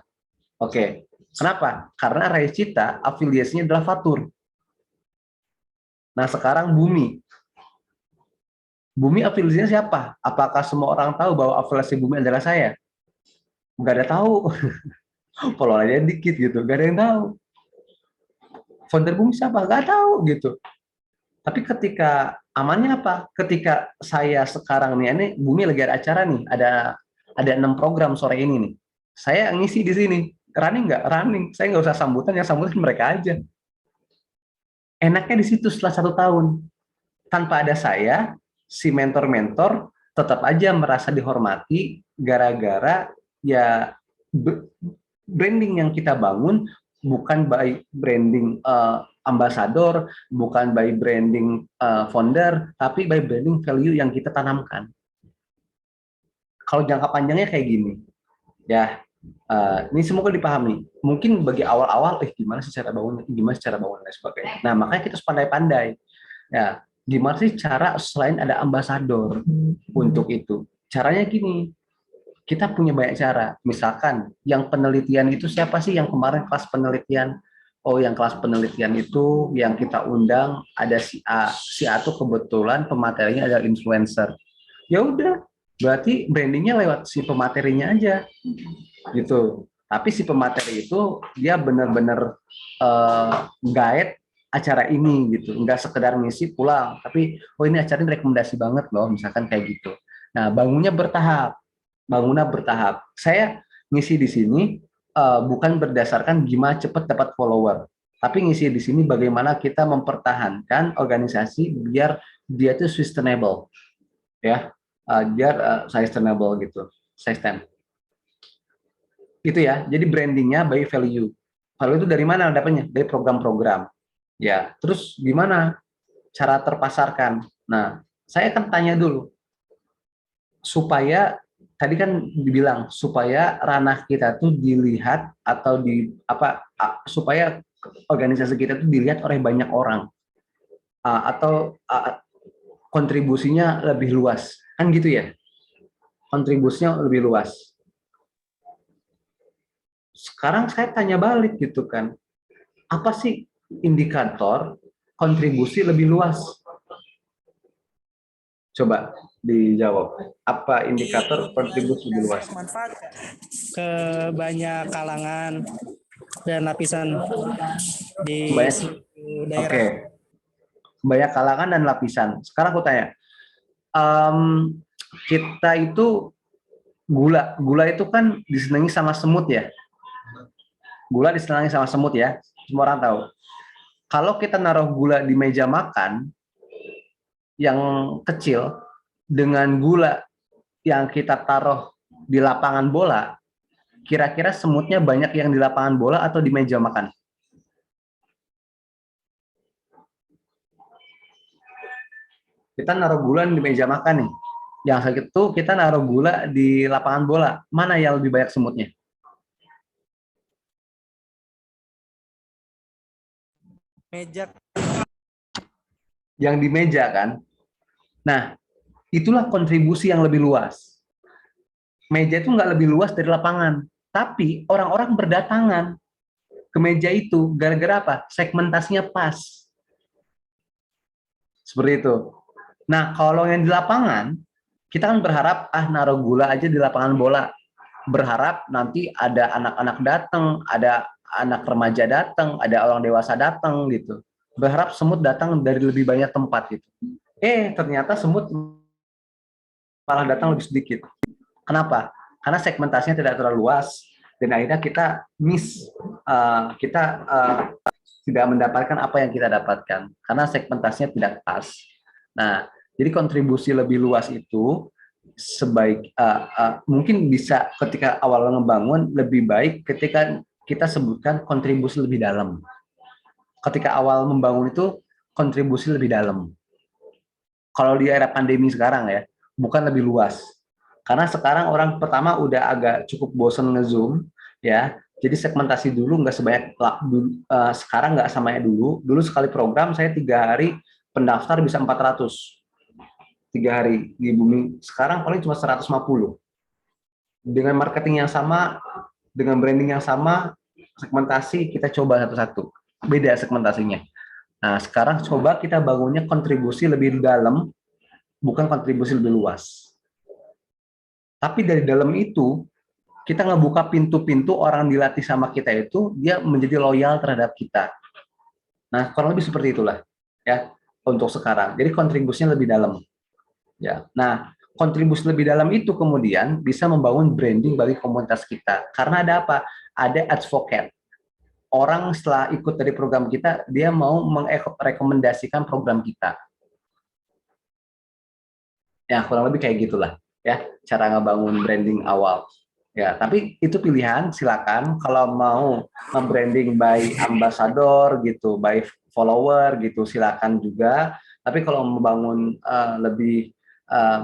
Oke. Kenapa? Karena Rais Cita afiliasinya adalah Fatur. Nah, sekarang Bumi. Bumi afiliasinya siapa? Apakah semua orang tahu bahwa afiliasi Bumi adalah saya? Nggak ada tahu. Followernya dikit gitu, nggak ada yang tahu. Founder Bumi siapa? Nggak tahu gitu. Tapi ketika amannya apa? Ketika saya sekarang nih, ini Bumi lagi ada acara nih, ada 6 program sore ini nih. Saya ngisi di sini. Running nggak? Running. Saya nggak usah sambutan, yang sambutan mereka aja. Enaknya di situ setelah 1 tahun. Tanpa ada saya, si mentor-mentor tetap aja merasa dihormati gara-gara ya branding yang kita bangun bukan by branding ambassador, bukan by branding founder, tapi by branding value yang kita tanamkan. Kalau jangka panjangnya kayak gini, ya ini semoga dipahami. Mungkin bagi awal-awal, gimana sih cara bangun, dan sebagainya. Nah, makanya kita harus pandai-pandai. Ya, gimana sih cara selain ada ambasador untuk itu? Caranya gini, kita punya banyak cara. Misalkan yang penelitian itu siapa sih yang kemarin kelas penelitian? Oh, yang kelas penelitian itu yang kita undang ada si A. Si A tuh kebetulan pematerinya adalah influencer. Ya udah, berarti brandingnya lewat si pematerinya aja, gitu. Tapi si pemateri itu dia benar-benar guide acara ini gitu, nggak sekedar ngisi pulang, tapi oh ini acara ini rekomendasi banget loh, misalkan kayak gitu. Nah, bangunnya bertahap. Saya ngisi di sini bukan berdasarkan gimana cepat dapat follower, tapi ngisi di sini bagaimana kita mempertahankan organisasi biar dia itu sustainable, ya, biar sustainable gitu, sustain. Gitu ya. Jadi brandingnya by value. Value itu dari mana dapatnya? Dari program-program. Ya, terus gimana cara terpasarkan? Nah, saya akan tanya dulu supaya tadi kan dibilang supaya ranah kita tuh dilihat atau supaya organisasi kita tuh dilihat oleh banyak orang atau kontribusinya lebih luas kan gitu ya, kontribusinya lebih luas. Sekarang saya tanya balik gitu kan, apa sih indikator kontribusi lebih luas? Coba dijawab. Apa indikator kontribusi lebih luas? Manfaat ke banyak kalangan dan lapisan di daerah. Oke. Banyak kalangan dan lapisan. Sekarang aku tanya, kita itu gula itu kan disenangi sama semut ya. Gula disenangi sama semut ya. Semua orang tahu. Kalau kita naruh gula di meja makan yang kecil dengan gula yang kita taruh di lapangan bola, kira-kira semutnya banyak yang di lapangan bola atau di meja makan? Kita naruh gula di meja makan nih. Yang sakit tuh kita naruh gula di lapangan bola. Mana yang lebih banyak semutnya? Meja. Yang di meja kan. Nah, Itulah kontribusi yang lebih luas. Meja itu nggak lebih luas dari lapangan, tapi orang-orang berdatangan ke meja itu gara-gara apa? Segmentasinya pas. Seperti itu. Nah, kalau yang di lapangan, kita kan berharap naruh gula aja di lapangan bola. Berharap nanti ada anak-anak datang, ada anak remaja datang, ada orang dewasa datang gitu. Berharap semut datang dari lebih banyak tempat gitu. Ternyata semut malah datang lebih sedikit. Kenapa? Karena segmentasinya tidak terlalu luas dan akhirnya kita tidak mendapatkan apa yang kita dapatkan karena segmentasinya tidak pas. Nah, jadi kontribusi lebih luas itu mungkin bisa ketika awal ngebangun, lebih baik ketika kita sebutkan kontribusi lebih dalam. Ketika awal membangun itu kontribusi lebih dalam. Kalau di era pandemi sekarang ya, bukan lebih luas. Karena sekarang orang pertama udah agak cukup bosen nge-zoom ya. Jadi segmentasi dulu nggak sebanyak sekarang, nggak sama dulu. Dulu sekali program saya 3 hari pendaftar bisa 400. 3 hari di bumi. Sekarang paling cuma 150. Dengan marketing yang sama, dengan branding yang sama, segmentasi kita coba satu-satu. Beda segmentasinya. Nah, sekarang coba kita bangunnya kontribusi lebih dalam, bukan kontribusi lebih luas. Tapi dari dalam itu, kita ngebuka pintu-pintu orang dilatih sama kita itu, dia menjadi loyal terhadap kita. Nah, kurang lebih seperti itulah ya untuk sekarang. Jadi kontribusinya lebih dalam. Ya. Nah, kontribusi lebih dalam itu kemudian bisa membangun branding bagi komunitas kita. Karena ada apa? Ada advocate. Orang setelah ikut dari program kita, dia mau merekomendasikan program kita. Ya, kurang lebih kayak gitulah ya cara ngebangun branding awal. Ya, tapi itu pilihan, silakan. Kalau mau nge-branding by ambassador gitu, by follower gitu, silakan juga. Tapi kalau membangun lebih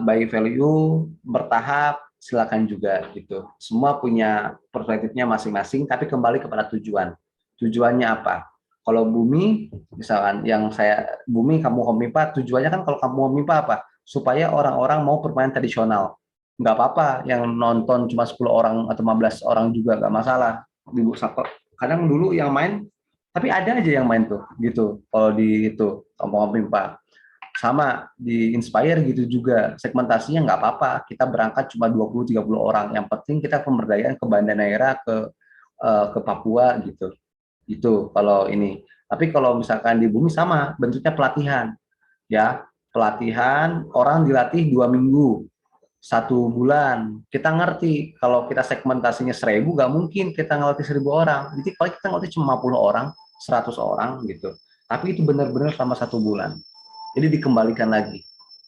by value, bertahap, silakan juga gitu. Semua punya perspektifnya masing-masing, tapi kembali kepada tujuan. Tujuannya apa? Kalau bumi, misalkan bumi kamu Homipa, tujuannya kan kalau kamu Homipa apa? Supaya orang-orang mau bermain tradisional. Nggak apa-apa yang nonton cuma 10 orang atau 15 orang juga nggak masalah. Kadang dulu yang main, tapi ada aja yang main tuh gitu. Kalau di itu kampung Pimpa sama di Inspire gitu juga, segmentasinya nggak apa-apa, kita berangkat cuma 20-30 orang, yang penting kita pemberdayaan ke Banda Neira, ke Papua gitu. Itu kalau ini. Tapi kalau misalkan di bumi sama bentuknya pelatihan ya, pelatihan orang dilatih 2 minggu, 1 bulan. Kita ngerti kalau kita segmentasinya 1000, nggak mungkin kita ngelatih 1000 orang. Jadi kalau kita ngelatih cuma 50 orang, 100 orang gitu. Tapi itu benar-benar selama 1 bulan. Jadi dikembalikan lagi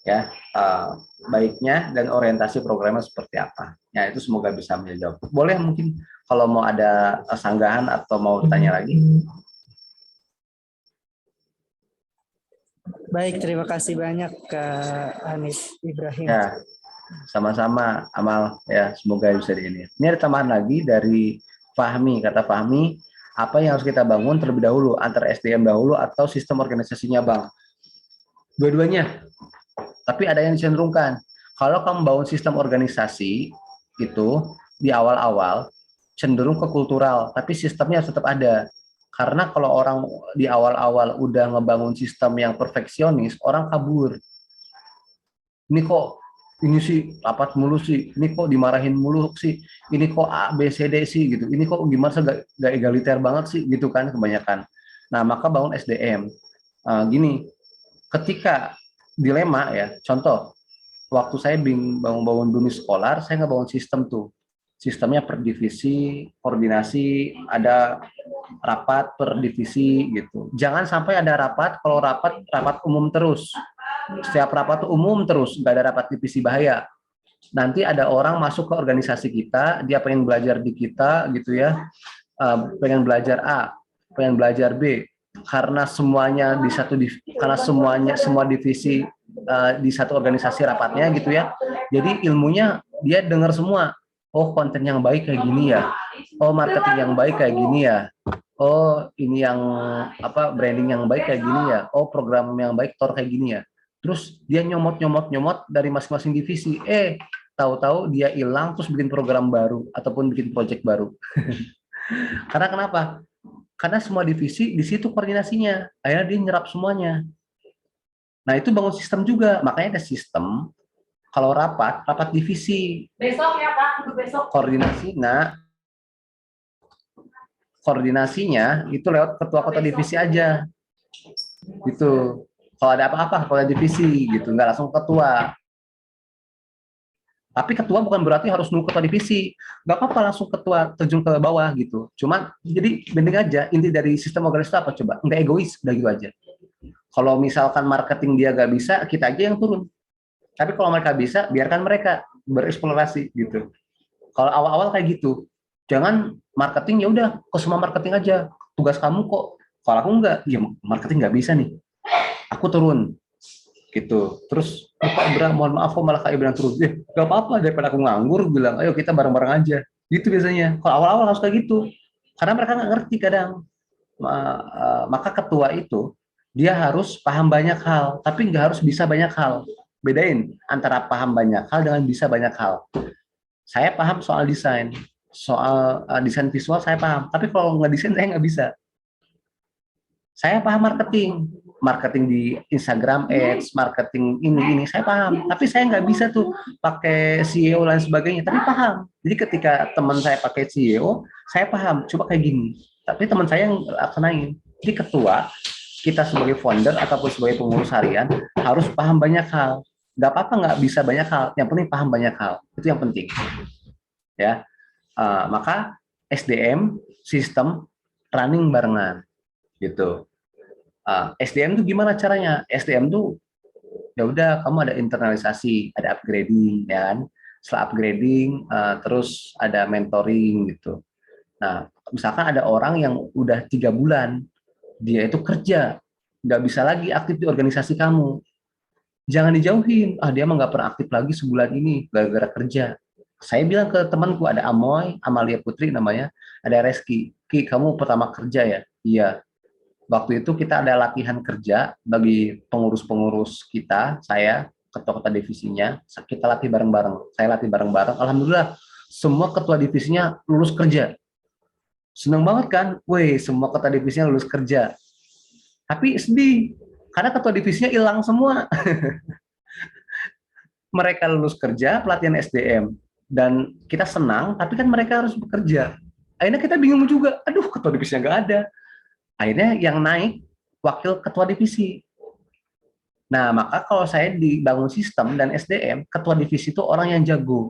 ya, baiknya dan orientasi programnya seperti apa. Ya itu semoga bisa menjawab. Boleh mungkin kalau mau ada sanggahan atau mau tanya lagi. Baik, terima kasih banyak Kak Hanif Ibrahim. Ya, sama-sama Amal ya, semoga bisa di ini. Ini ada tambahan lagi dari Fahmi, kata Fahmi, apa yang harus kita bangun terlebih dahulu, antara SDM dahulu atau sistem organisasinya Bang? Dua-duanya. Tapi ada yang dicenderungkan. Kalau kamu bangun sistem organisasi itu di awal-awal cenderung ke kultural, tapi sistemnya tetap ada. Karena kalau orang di awal-awal udah ngebangun sistem yang perfeksionis, orang kabur. Ini kok ini sih rapat mulu sih, ini kok dimarahin mulu sih, ini kok A, B, C, D sih gitu, ini kok gimana sih gak egaliter banget sih gitu kan kebanyakan. Nah maka bangun SDM. Gini, ketika dilema ya, contoh, waktu saya bangun dunia sekolah, saya nggak bangun sistem tuh. Sistemnya per divisi, koordinasi, ada rapat per divisi gitu. Jangan sampai ada rapat, kalau rapat umum terus. Setiap rapat tuh umum terus, nggak ada rapat divisi, bahaya. Nanti ada orang masuk ke organisasi kita, dia pengen belajar di kita gitu ya, pengen belajar A, pengen belajar B, karena semuanya di semua divisi di satu organisasi rapatnya gitu ya. Jadi ilmunya dia dengar semua. Oh, konten yang baik kayak gini ya. Oh, marketing yang baik kayak gini ya. Oh, ini yang branding yang baik kayak gini ya. Oh, program yang baik kayak gini ya. terus dia nyomot dari masing-masing divisi. Tahu-tahu dia hilang terus bikin program baru ataupun bikin project baru. Karena kenapa? Karena semua divisi di situ koordinasinya. Akhirnya dia nyerap semuanya. Nah, itu bangun sistem juga. Makanya ada sistem kalau rapat divisi. Besok ya Pak, besok. Koordinasinya itu lewat ketua divisi aja. Gitu. Kalau ada apa-apa, kalau ada divisi gitu, nggak langsung ketua. Tapi ketua bukan berarti harus nunggu ketua divisi. Nggak apa-apa langsung ketua terjun ke bawah gitu. Cuman jadi bending aja, inti dari sistem organisasi apa coba? Nggak egois, udah gitu aja. Kalau misalkan marketing dia nggak bisa, kita aja yang turun. Tapi kalau mereka bisa, biarkan mereka bereksplorasi gitu. Kalau awal-awal kayak gitu, jangan marketing ya udah ke semua marketing aja. Tugas kamu kok. Kalau aku nggak, ya marketing nggak bisa nih. Aku turun gitu. Terus Pak Ibra, mohon maaf kok malah Kak Ibra terus. Gak apa-apa daripada aku nganggur, bilang ayo kita bareng-bareng aja. Gitu biasanya. Kalau awal-awal harus kayak gitu. Karena mereka nggak ngerti kadang. Maka ketua itu dia harus paham banyak hal, tapi nggak harus bisa banyak hal. Bedain antara paham banyak hal dengan bisa banyak hal. Saya paham soal desain, soal desain visual saya paham, tapi kalau nggak desain saya nggak bisa. Saya paham marketing di Instagram Ads, marketing ini saya paham, tapi saya nggak bisa tuh pakai SEO dan sebagainya, tapi paham. Jadi ketika teman saya pakai SEO, saya paham, coba kayak gini. Tapi teman saya yang laksanain. Jadi ketua, kita sebagai founder ataupun sebagai pengurus harian harus paham banyak hal. Nggak apa-apa nggak bisa banyak hal, yang penting paham banyak hal. Itu yang penting. Ya, maka SDM sistem running barengan. Gitu. SDM itu gimana caranya? SDM itu ya udah kamu ada internalisasi, ada upgrading, ya kan? Setelah upgrading, terus ada mentoring gitu. Nah, misalkan ada orang yang udah 3 bulan dia itu kerja, nggak bisa lagi aktif di organisasi kamu. Jangan dijauhin. Dia mah nggak pernah aktif lagi sebulan ini gara-gara kerja. Saya bilang ke temanku ada Amoy, Amalia Putri namanya, ada Reski. Ki, kamu pertama kerja ya? Iya. Waktu itu kita ada latihan kerja bagi pengurus-pengurus kita, saya, ketua-ketua divisinya, kita latih bareng-bareng. Saya latih bareng-bareng. Alhamdulillah, semua ketua divisinya lulus kerja. Seneng banget kan? Wih, semua ketua divisinya lulus kerja. Tapi sedih, karena ketua divisinya hilang semua. Mereka lulus kerja, pelatihan SDM. Dan kita senang, tapi kan mereka harus bekerja. Akhirnya kita bingung juga, aduh ketua divisinya nggak ada. Akhirnya yang naik wakil ketua divisi. Nah, maka kalau saya dibangun sistem dan SDM, ketua divisi itu orang yang jago.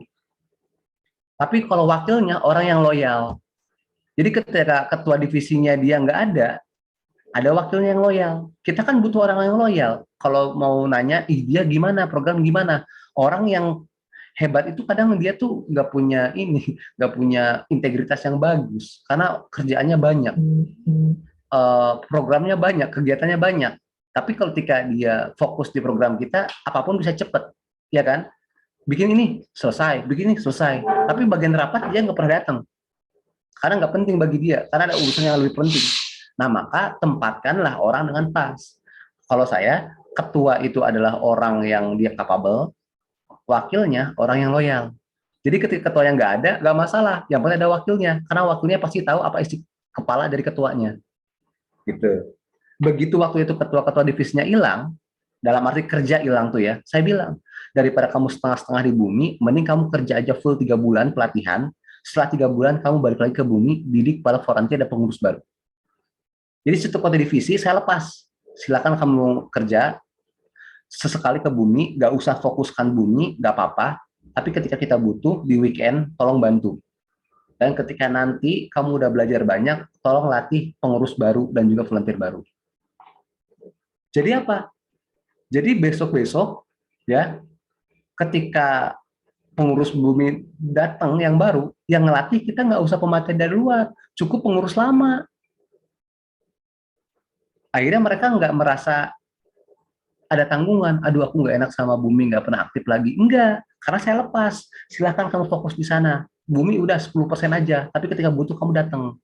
Tapi kalau wakilnya orang yang loyal. Jadi ketika ketua divisinya dia nggak ada wakilnya yang loyal. Kita kan butuh orang yang loyal. Kalau mau nanya, dia gimana, program gimana. Orang yang hebat itu kadang dia tuh nggak punya integritas yang bagus. Karena kerjaannya banyak. Programnya banyak, kegiatannya banyak. Tapi kalau ketika dia fokus di program kita, apapun bisa cepat, ya kan? Bikin ini selesai, bikin ini selesai. Tapi bagian rapat dia nggak pernah datang, karena nggak penting bagi dia, karena ada urusan yang lebih penting. Nah, maka tempatkanlah orang dengan pas. Kalau saya, ketua itu adalah orang yang dia capable, wakilnya orang yang loyal. Jadi ketika ketua yang nggak ada, nggak masalah. Yang penting ada wakilnya, karena wakilnya pasti tahu apa isi kepala dari ketuanya. Gitu. Begitu waktu itu ketua-ketua divisinya hilang, dalam arti kerja hilang tuh ya, saya bilang, daripada kamu setengah-setengah di bumi, mending kamu kerja aja full 3 bulan pelatihan, setelah 3 bulan kamu balik lagi ke bumi, didik para volunteer ada pengurus baru. Jadi satu kota divisi saya lepas, silakan kamu kerja, sesekali ke bumi, gak usah fokuskan bumi, gak apa-apa, tapi ketika kita butuh di weekend, tolong bantu. Dan ketika nanti kamu udah belajar banyak, tolong latih pengurus baru dan juga volunteer baru. Jadi apa? Jadi besok-besok ya, ketika pengurus bumi datang yang baru, yang ngelatih kita nggak usah pemateri dari luar, cukup pengurus lama. Akhirnya mereka nggak merasa ada tanggungan, aduh aku nggak enak sama bumi, nggak pernah aktif lagi. Enggak, karena saya lepas. Silahkan kamu fokus di sana. Bumi udah 10% aja, tapi ketika butuh kamu datang,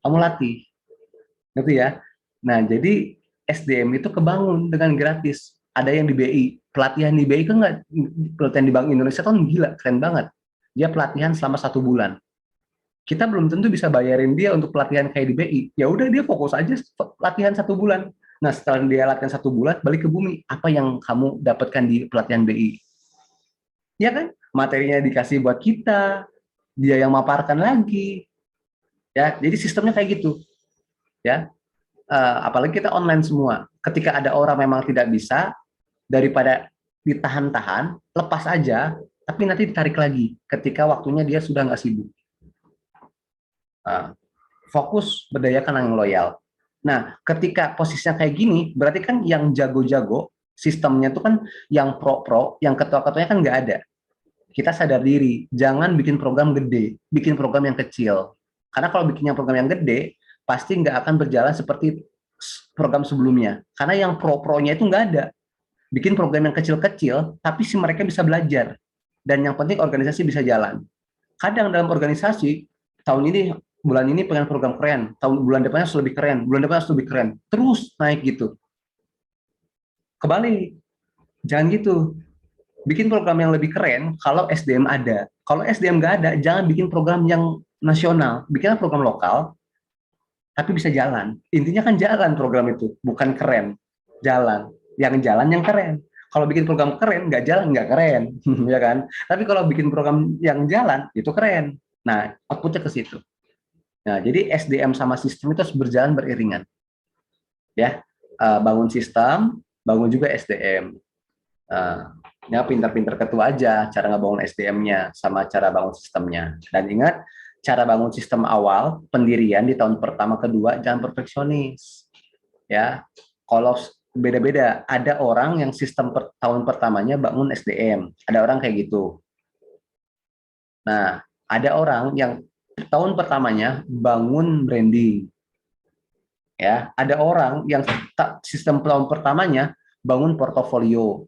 kamu latih. Gitu ya. Nah, jadi SDM itu kebangun dengan gratis. ada yang di BI, pelatihan di BI kan nggak, pelatihan di Bank Indonesia kan gila, keren banget. Dia pelatihan selama 1 bulan. Kita belum tentu bisa bayarin dia untuk pelatihan kayak di BI. Ya udah dia fokus aja pelatihan 1 bulan. Nah setelah dia latihan 1 bulan, balik ke bumi. Apa yang kamu dapatkan di pelatihan BI? Ya kan? Materinya dikasih buat kita, dia yang maparkan lagi. Ya, jadi sistemnya kayak gitu. Ya, apalagi kita online semua. Ketika ada orang memang tidak bisa, daripada ditahan-tahan, lepas aja, tapi nanti ditarik lagi ketika waktunya dia sudah nggak sibuk. Fokus berdayakan yang loyal. Nah, ketika posisinya kayak gini, berarti kan yang jago-jago, sistemnya tuh kan yang pro-pro, yang ketua-ketuanya kan nggak ada. Kita sadar diri, jangan bikin program gede, bikin program yang kecil. Karena kalau bikin yang program yang gede, pasti nggak akan berjalan seperti program sebelumnya. Karena yang pro-pronya itu nggak ada. Bikin program yang kecil-kecil, tapi si mereka bisa belajar. Dan yang penting organisasi bisa jalan. Kadang dalam organisasi, tahun ini, bulan ini pengen program keren, bulan depannya harus lebih keren, bulan depannya harus lebih keren. Terus naik gitu. Kebalik, jangan gitu. Bikin program yang lebih keren kalau SDM ada. Kalau SDM nggak ada, jangan bikin program yang nasional. Bikinlah program lokal, tapi bisa jalan. Intinya kan jalan program itu, bukan keren. Jalan. Yang jalan yang keren. Kalau bikin program keren, nggak jalan, nggak keren. Ya kan? Tapi kalau bikin program yang jalan, itu keren. Nah, outputnya ke situ. Nah, jadi SDM sama sistem itu harus berjalan beriringan. Ya, bangun sistem, bangun juga SDM. Ya pintar-pintar ketua aja cara ngebangun SDM-nya sama cara bangun sistemnya. Dan ingat, cara bangun sistem awal pendirian di tahun pertama kedua jangan perfeksionis. Ya, kalau beda-beda, ada orang yang sistem tahun pertamanya bangun SDM, ada orang kayak gitu. Nah, ada orang yang tahun pertamanya bangun branding. Ya, ada orang yang sistem tahun pertamanya bangun portofolio.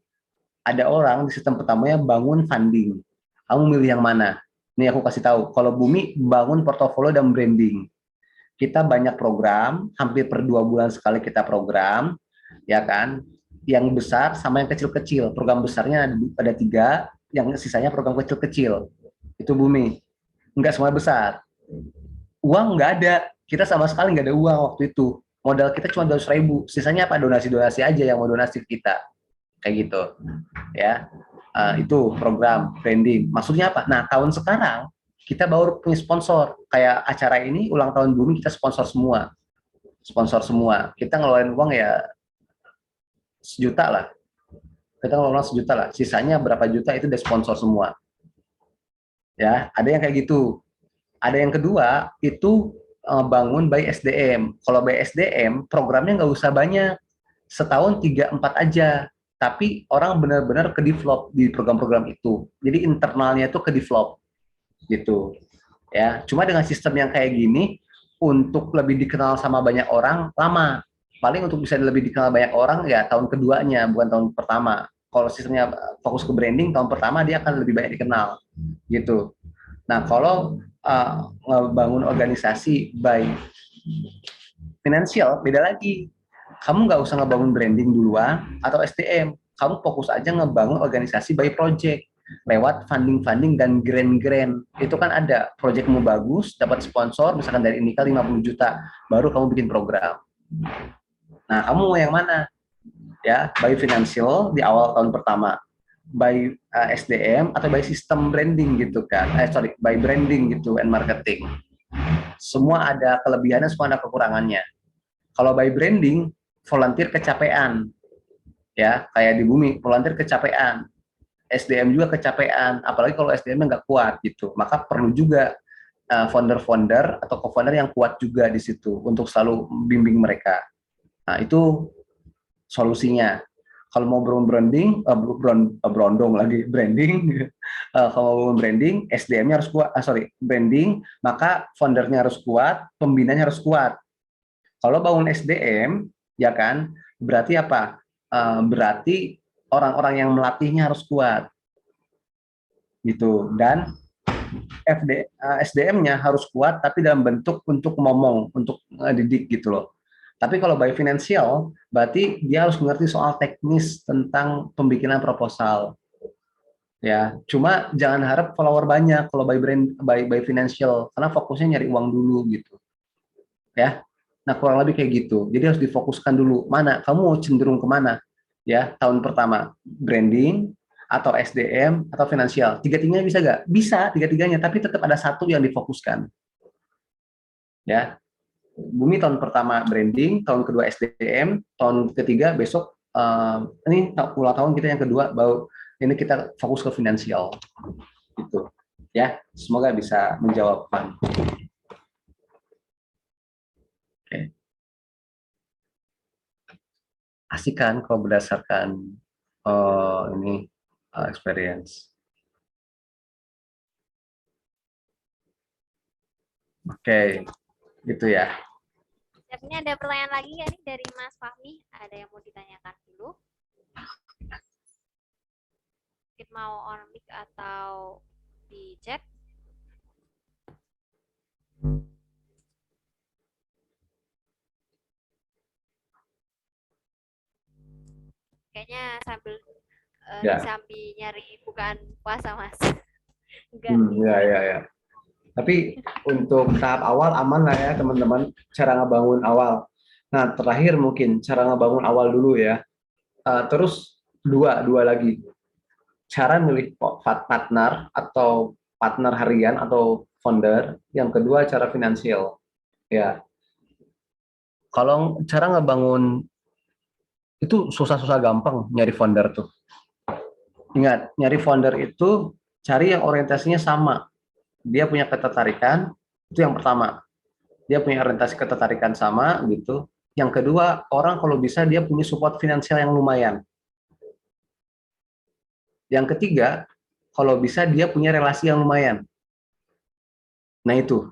Ada orang di sistem pertamanya bangun funding. Kamu milih yang mana? Ini aku kasih tahu. Kalau Bumi bangun portofolio dan branding. Kita banyak program, hampir per 2 bulan sekali kita program, ya kan? Yang besar sama yang kecil-kecil. Program besarnya ada 3, yang sisanya program kecil-kecil. Itu Bumi. Enggak semua besar. Uang nggak ada. Kita sama sekali nggak ada uang waktu itu. Modal kita cuma 200.000. Sisanya apa? Donasi-donasi aja yang mau donasi kita. Kayak gitu. Ya, itu program branding. Maksudnya apa? Nah, tahun sekarang kita baru punya sponsor. Kayak acara ini ulang tahun Bumi kita sponsor semua. Sponsor semua. Kita ngeluarin uang ya 1 juta lah. Kita ngeluarin 1 juta lah. Sisanya berapa juta itu udah sponsor semua. Ya, ada yang kayak gitu. Ada yang kedua itu bangun by SDM. Kalau by SDM programnya nggak usah banyak. Setahun 3-4 aja. Tapi orang benar-benar ke develop di program-program itu. Jadi internalnya itu ke develop gitu. Ya, cuma dengan sistem yang kayak gini untuk lebih dikenal sama banyak orang lama. Paling untuk bisa lebih dikenal banyak orang ya tahun keduanya, bukan tahun pertama. Kalau sistemnya fokus ke branding, tahun pertama dia akan lebih banyak dikenal gitu. Nah, kalau ngebangun organisasi by finansial beda lagi. Kamu nggak usah ngebangun branding duluan atau SDM. Kamu fokus aja ngebangun organisasi by project. Lewat funding-funding dan grant-grant. Itu kan ada. Projectmu bagus, dapat sponsor, misalkan dari Indika 50 juta. Baru kamu bikin program. Nah, kamu mau yang mana? Ya, by financial di awal tahun pertama. By SDM atau by sistem branding gitu kan. By branding gitu and marketing. Semua ada kelebihannya, semua ada kekurangannya. Kalau by branding, volunteer kecapean, ya kayak di Bumi, volunteer kecapean, SDM juga kecapean, apalagi kalau SDM-nya nggak kuat gitu, maka perlu juga founder-founder atau co-founder yang kuat juga di situ untuk selalu bimbing mereka. Nah itu solusinya. Kalau mau branding, branding lagi branding, kalau mau branding, SDM-nya harus kuat, branding, maka foundernya harus kuat, pembinanya harus kuat. Kalau bangun SDM, ya kan, berarti apa? Berarti orang-orang yang melatihnya harus kuat, gitu. Dan SDM-nya harus kuat, tapi dalam bentuk untuk ngomong, untuk didik gitu loh. Tapi kalau by financial, berarti dia harus mengerti soal teknis tentang pembikinan proposal. Ya, cuma jangan harap follower banyak kalau by financial, karena fokusnya nyari uang dulu gitu. Ya, nah kurang lebih kayak gitu. Jadi harus difokuskan dulu. Mana kamu mau cenderung kemana? Ya, tahun pertama branding atau SDM atau finansial. Tiga-tiganya bisa nggak? Bisa tiga-tiganya, tapi tetap ada satu yang difokuskan. Ya, Bumi tahun pertama branding, tahun kedua SDM, tahun ketiga besok ini ulang tahun kita yang kedua, baru ini kita fokus ke finansial, gitu. Ya, semoga bisa menjawab. Oke. Asik kan kalau berdasarkan ini experience. Oke, gitu ya. Siap, ini ada pertanyaan lagi ya nih dari Mas Fahmi. Ada yang mau ditanyakan dulu? Mungkin mau on mic atau di chat. Kayaknya sambil Ya. sambil nyari bukaan puasa, Mas. Enggak. Ya. Tapi untuk tahap awal aman lah ya teman-teman, cara ngebangun awal. Nah, terakhir mungkin cara ngebangun awal dulu ya. Terus dua lagi. Cara milih partner atau partner harian atau founder. Yang kedua cara finansial. Ya. Kalau cara ngebangun itu susah-susah gampang nyari founder tuh. Ingat, nyari founder itu cari yang orientasinya sama. Dia punya ketertarikan, itu yang pertama. Dia punya orientasi ketertarikan sama gitu. Yang kedua, orang kalau bisa dia punya support finansial yang lumayan. Yang ketiga, kalau bisa dia punya relasi yang lumayan. Nah itu,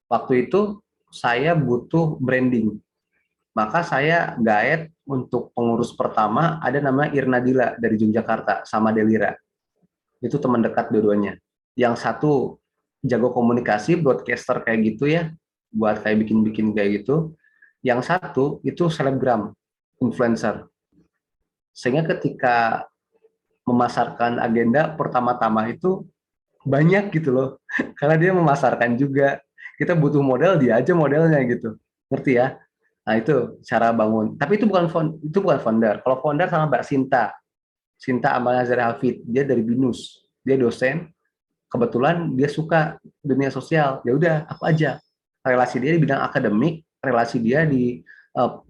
waktu itu saya butuh branding. Maka saya gaet untuk pengurus pertama ada nama Irna Dila dari Yogyakarta sama Delira. Itu teman dekat dua-duanya. Yang satu jago komunikasi, broadcaster kayak gitu ya, buat kayak bikin-bikin kayak gitu. Yang satu itu selebgram, influencer. Sehingga ketika memasarkan agenda pertama-tama itu banyak gitu loh. Karena dia memasarkan juga. Kita butuh model, dia aja modelnya gitu. Ngerti ya? Nah, itu cara bangun. Tapi itu bukan founder. Kalau founder sama Mbak Sinta. Sinta Amal Nazar Hafid, dia dari BINUS. Dia dosen. Kebetulan dia suka dunia sosial. Ya udah, aku aja. Relasi dia di bidang akademik, relasi dia di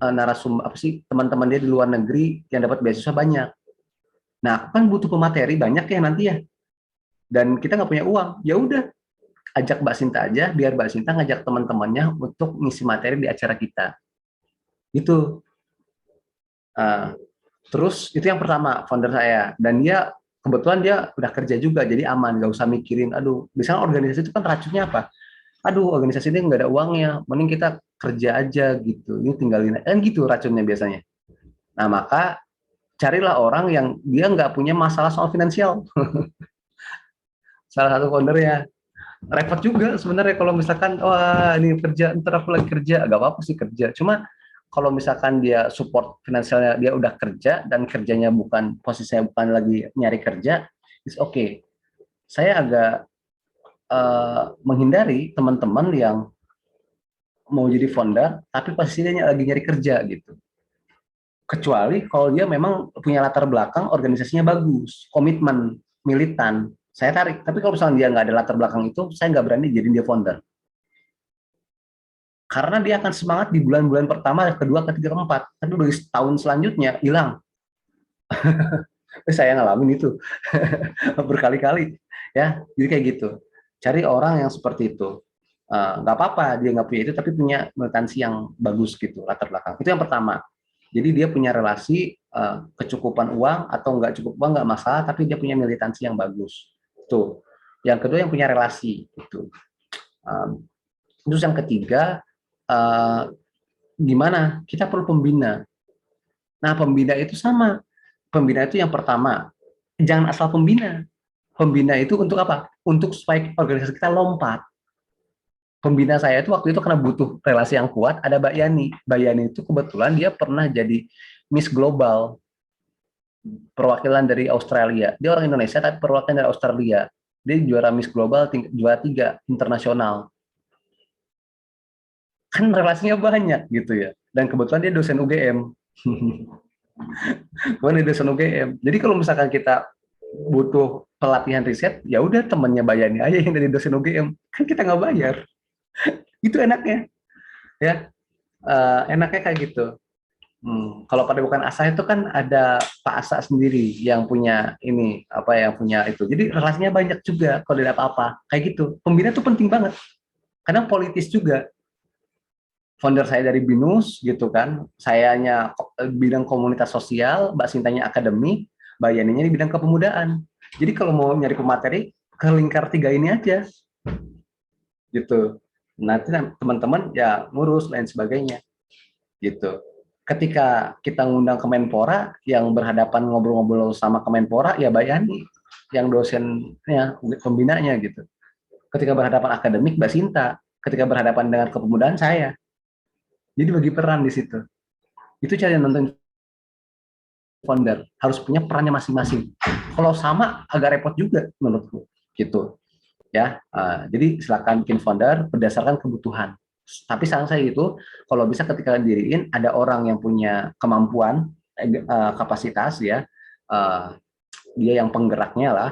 narasumber apa sih, teman-teman dia di luar negeri yang dapat beasiswa banyak. Nah, aku kan butuh pemateri banyak ya nanti ya. Dan kita nggak punya uang. Ya udah, ajak Mbak Sinta aja, biar Mbak Sinta ngajak teman-temannya untuk ngisi materi di acara kita. Itu. Terus itu yang pertama, founder saya. Dan dia kebetulan dia udah kerja juga, jadi aman, nggak usah mikirin, aduh, misalnya organisasi itu kan racunnya apa? Aduh, organisasi ini nggak ada uangnya, mending kita kerja aja gitu, ini tinggalin, kan gitu racunnya biasanya. Nah, maka carilah orang yang dia nggak punya masalah soal finansial. Salah satu foundernya. Repot juga sebenarnya kalau misalkan, wah ini kerja, ntar aku lagi kerja, agak apa sih kerja. Cuma kalau misalkan dia support finansialnya, dia udah kerja dan kerjanya bukan, posisinya bukan lagi nyari kerja, is okay. Saya agak menghindari teman-teman yang mau jadi founder, tapi posisinya lagi nyari kerja gitu. Kecuali kalau dia memang punya latar belakang organisasinya bagus, komitmen, militan, saya tarik. Tapi kalau misalnya dia nggak ada latar belakang itu, saya nggak berani jadi dia founder. Karena dia akan semangat di bulan-bulan pertama, kedua, ketiga, keempat. Tapi dari tahun selanjutnya hilang. Saya ngalamin itu berkali-kali. Ya, jadi kayak gitu. Cari orang yang seperti itu. Nggak apa-apa dia nggak punya itu, tapi punya militansi yang bagus gitu, latar belakang. Itu yang pertama. Jadi dia punya relasi, kecukupan uang atau nggak cukup uang nggak masalah, tapi dia punya militansi yang bagus. Tuh. Yang kedua yang punya relasi. Gitu. Terus yang ketiga, gimana? Kita perlu pembina. Nah, pembina itu sama. Pembina itu yang pertama, jangan asal pembina. Pembina itu untuk apa? Untuk supaya organisasi kita lompat. pembina saya itu waktu itu karena butuh relasi yang kuat, ada Mbak Yani. Mbak Yani itu kebetulan dia pernah jadi Miss Global, perwakilan dari Australia. Dia orang Indonesia tapi perwakilan dari Australia. Dia juara Miss Global, juara 3 internasional. Kan relasinya banyak gitu ya. Dan kebetulan dia dosen UGM. Kebetulan dia dosen UGM. Jadi kalau misalkan kita butuh pelatihan riset, ya udah temennya Bayani aja yang dari dosen UGM. Kan kita nggak bayar. Itu enaknya. Ya, enaknya kayak gitu. Kalau Padepokan Asa itu kan ada Pak Asa sendiri yang punya ini apa yang punya itu. Jadi relasinya banyak juga kalau ada apa-apa kayak gitu. Pembina tuh penting banget. Kadang politis juga. Founder saya dari BINUS gitu kan. Sayanya bidang komunitas sosial, Mbak Sintanya akademik, Mbak Yaninya di bidang kepemudaan. Jadi kalau mau nyari pemateri ke lingkar 3 ini aja. Gitu. Nanti teman-teman ya ngurus lain sebagainya. Gitu. Ketika kita ngundang Kemenpora yang berhadapan ngobrol-ngobrol sama Kemenpora ya Bayani yang dosennya pembinanya gitu. Ketika berhadapan akademik Mbak Sinta, ketika berhadapan dengan kepemudaan saya. Jadi bagi peran di situ. Itu cara nonton founder harus punya perannya masing-masing. Kalau sama agak repot juga menurutku gitu. Ya, jadi silakan bikin founder berdasarkan kebutuhan. Tapi saran saya itu, kalau bisa ketika diriin ada orang yang punya kemampuan, kapasitas ya, dia yang penggeraknya lah.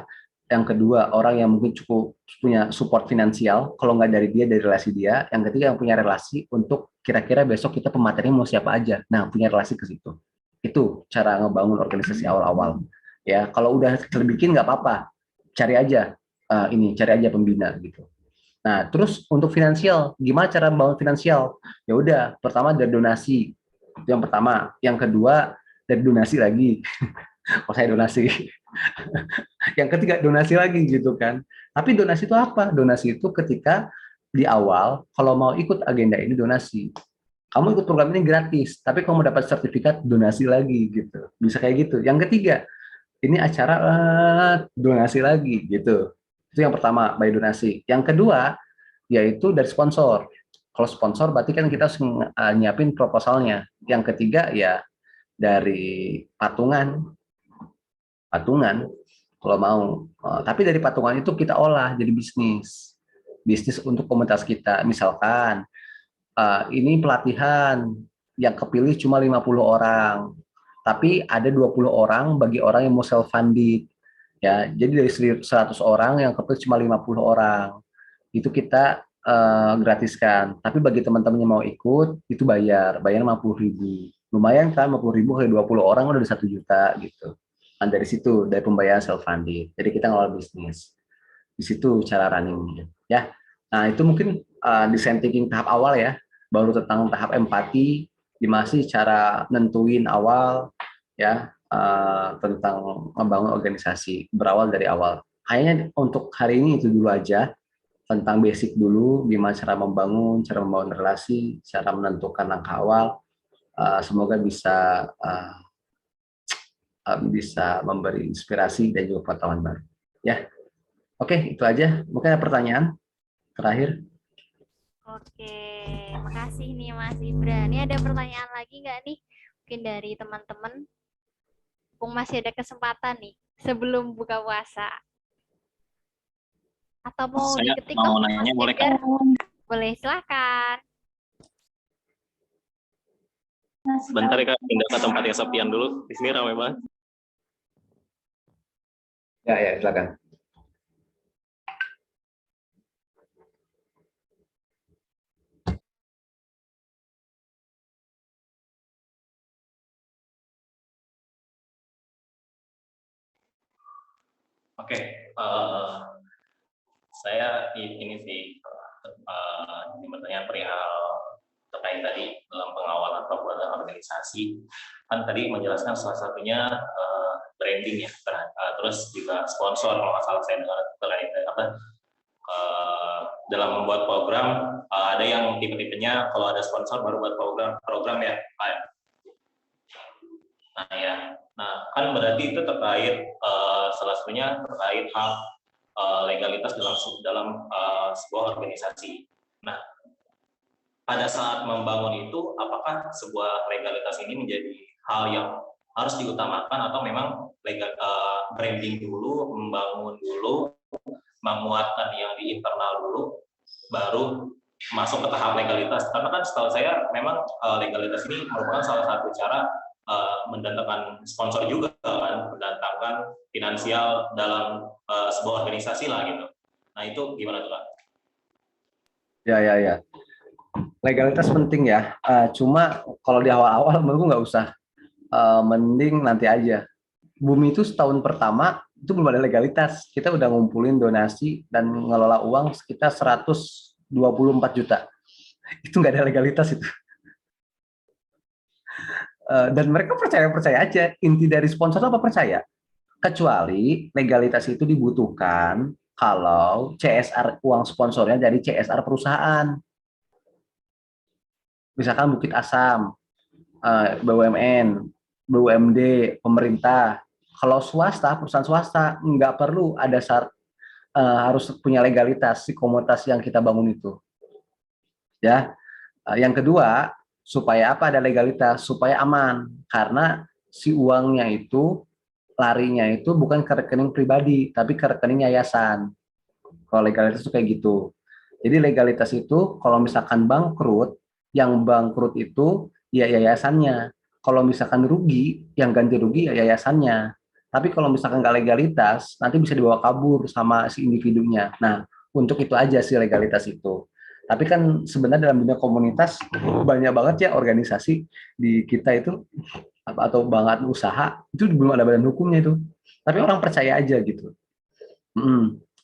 Yang kedua, orang yang mungkin cukup punya support finansial, kalau nggak dari dia, dari relasi dia. Yang ketiga, yang punya relasi untuk kira-kira besok kita pemateri mau siapa aja. Nah, punya relasi ke situ. Itu cara ngebangun organisasi awal-awal. Ya, kalau udah terbikin nggak apa-apa, cari aja cari aja pembina gitu. Nah, terus untuk finansial, gimana cara membangun finansial? Ya udah, pertama dari donasi. Itu yang pertama. Yang kedua, dari donasi lagi. Oh, saya donasi. Yang ketiga, donasi lagi gitu kan. Tapi donasi itu apa? Donasi itu ketika di awal, kalau mau ikut agenda ini donasi. Kamu ikut program ini gratis, tapi kamu dapat sertifikat donasi lagi gitu. Bisa kayak gitu. Yang ketiga, ini acara donasi lagi gitu. Itu yang pertama, by donasi. Yang kedua, yaitu dari sponsor. Kalau sponsor berarti kan kita harus nyiapin proposalnya. Yang ketiga ya dari patungan. Patungan kalau mau. Tapi dari patungan itu kita olah jadi bisnis. Bisnis untuk komunitas kita. Misalkan ini pelatihan yang kepilih cuma 50 orang. Tapi ada 20 orang bagi orang yang mau self funded. Ya, jadi dari 100 orang yang kepilih cuma 50 orang. Itu kita gratiskan. Tapi bagi teman-teman yang mau ikut, itu bayar 50.000. Lumayan kan, 50.000 kali 20 orang udah 1 juta gitu. Dan dari situ, dari pembayaran self-funded. Jadi kita ngelola bisnis. Di situ cara runningnya. Ya. Nah, itu mungkin design thinking tahap awal ya. Baru tentang tahap empati, gimana sih cara nentuin awal, ya, tentang membangun organisasi. Berawal dari awal. Kayaknya untuk hari ini itu dulu aja tentang basic dulu, gimana cara membangun relasi, cara menentukan langkah awal. Semoga bisa memberi inspirasi dan juga pengetahuan baru. Ya, oke itu aja. Mungkin ada pertanyaan terakhir. Oke, makasih nih Mas Ibra. Ini ada pertanyaan lagi nggak nih? Mungkin dari teman-teman. Mumpung masih ada kesempatan nih sebelum buka puasa. Atau mau Saya diketik mau Mas nanya, boleh Edgar? kan? Boleh, silakan. Sebentar ya Kak, pindah ke tempat yang sepian dulu. Di sini ramai banget. Ya, silakan. Oke, saya ini sih bertanya perihal terkait tadi dalam pengawalan pembuatan organisasi. Kan tadi menjelaskan salah satunya branding ya, terus juga sponsor kalau nggak salah saya dengar terkait dalam membuat program ada yang tipe-tipenya kalau ada sponsor baru buat program ya, Pak. Nah ya, kan berarti itu terkait salah satunya terkait hak legalitas dalam sebuah organisasi. Nah, pada saat membangun itu, apakah sebuah legalitas ini menjadi hal yang harus diutamakan atau memang branding dulu, membangun dulu, menguatkan yang di internal dulu, baru masuk ke tahap legalitas? Karena kan setahu saya memang legalitas ini merupakan salah satu cara mendatangkan sponsor juga kan, mendatangkan finansial dalam sebuah organisasi lah gitu. Nah itu gimana tuh Kak? Ya. Legalitas penting ya. Cuma kalau di awal-awal menurutku nggak usah. Mending nanti aja. Bumi itu setahun pertama itu belum ada legalitas. Kita udah ngumpulin donasi dan ngelola uang sekitar 124 juta. Itu nggak ada legalitas itu. Dan mereka percaya aja. Inti dari sponsor apa percaya? Kecuali legalitas itu dibutuhkan kalau CSR uang sponsornya dari CSR perusahaan. Misalkan Bukit Asam, BUMN, BUMD, pemerintah. Kalau swasta, perusahaan swasta nggak perlu ada harus punya legalitas si komunitas yang kita bangun itu. Ya, yang kedua supaya apa ada legalitas supaya aman karena si uangnya itu larinya itu bukan ke rekening pribadi tapi ke rekening yayasan. Kalau legalitas itu kayak gitu. Jadi legalitas itu kalau misalkan bangkrut, yang bangkrut itu ya yayasannya. Kalau misalkan rugi, yang ganti rugi ya yayasannya. Tapi kalau misalkan nggak legalitas, nanti bisa dibawa kabur sama si individunya. Nah, untuk itu aja sih legalitas itu. Tapi kan sebenarnya dalam dunia komunitas banyak banget ya organisasi di kita itu atau banget usaha itu belum ada badan hukumnya itu. Tapi orang percaya aja gitu.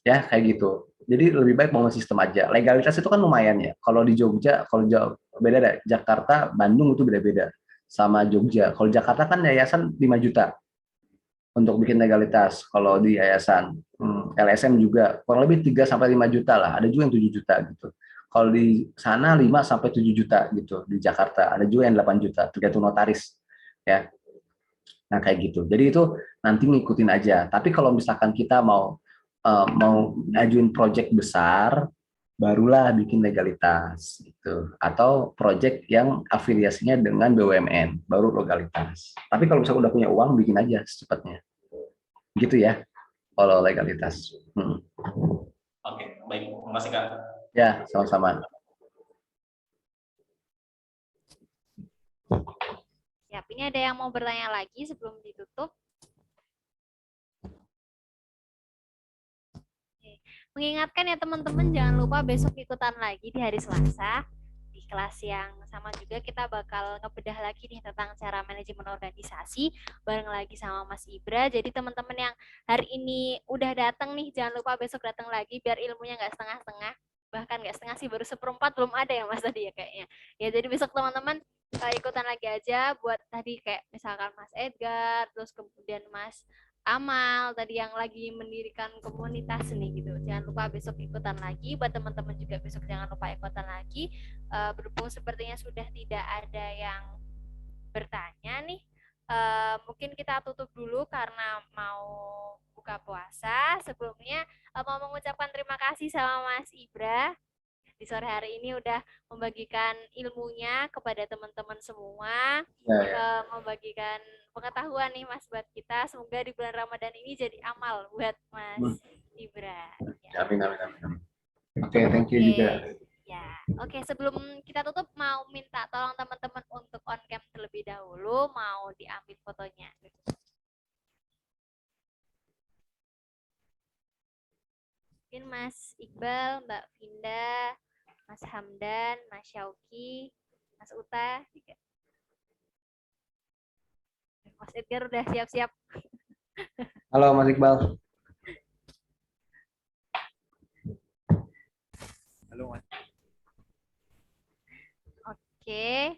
Ya kayak gitu. Jadi lebih baik bangun sistem aja. Legalitas itu kan lumayan ya. Kalau di Jogja, kalau jauh beda deh. Jakarta, Bandung itu beda-beda sama Jogja. Kalau Jakarta kan yayasan 5 juta untuk bikin legalitas. Kalau di yayasan LSM juga kurang lebih 3 sampai 5 juta lah. Ada juga yang 7 juta gitu. Kalau di sana 5 sampai 7 juta gitu di Jakarta. Ada juga yang 8 juta tergantung notaris ya. Nah, kayak gitu. Jadi itu nanti ngikutin aja. Tapi kalau misalkan kita mau ngajuin project besar, barulah bikin legalitas gitu. Atau project yang afiliasinya dengan BUMN, baru legalitas. Tapi kalau misalkan udah punya uang, bikin aja secepatnya. Gitu ya, kalau legalitas. Oke, baik. Terima kasih Kak. Ya, sama-sama. Siap, ini ada yang mau bertanya lagi sebelum ditutup? Mengingatkan ya teman-teman, jangan lupa besok ikutan lagi di hari Selasa di kelas yang sama juga. Kita bakal ngebedah lagi nih tentang cara manajemen organisasi bareng lagi sama Mas Ibra. Jadi teman-teman yang hari ini udah datang nih, jangan lupa besok datang lagi biar ilmunya nggak setengah-setengah. Bahkan nggak setengah sih, baru 1/4 belum ada ya Mas tadi ya kayaknya. Ya jadi besok teman-teman ikutan lagi aja buat tadi kayak misalkan Mas Edgar, terus kemudian Mas Amal tadi yang lagi mendirikan komunitas nih gitu. Jangan lupa besok ikutan lagi. Buat teman-teman juga besok jangan lupa ikutan lagi. Berhubung sepertinya sudah tidak ada yang bertanya nih. Mungkin kita tutup dulu karena mau buka puasa. Sebelumnya mau mengucapkan terima kasih sama Mas Ibra di sore hari ini udah membagikan ilmunya kepada teman-teman semua, membagikan pengetahuan nih Mas buat kita. Semoga di bulan Ramadan ini jadi amal buat Mas Ibra. Ya. Amin. Oke, thank you juga. Ya, oke. Sebelum kita tutup, mau minta tolong teman-teman untuk on cam terlebih dahulu, mau diambil fotonya. Mungkin Mas Iqbal, Mbak Vinda, Mas Hamdan, Mas Syauki, Mas Uta juga. Mas Edgar udah siap-siap. Halo Mas Iqbal. Halo Mas. Oke,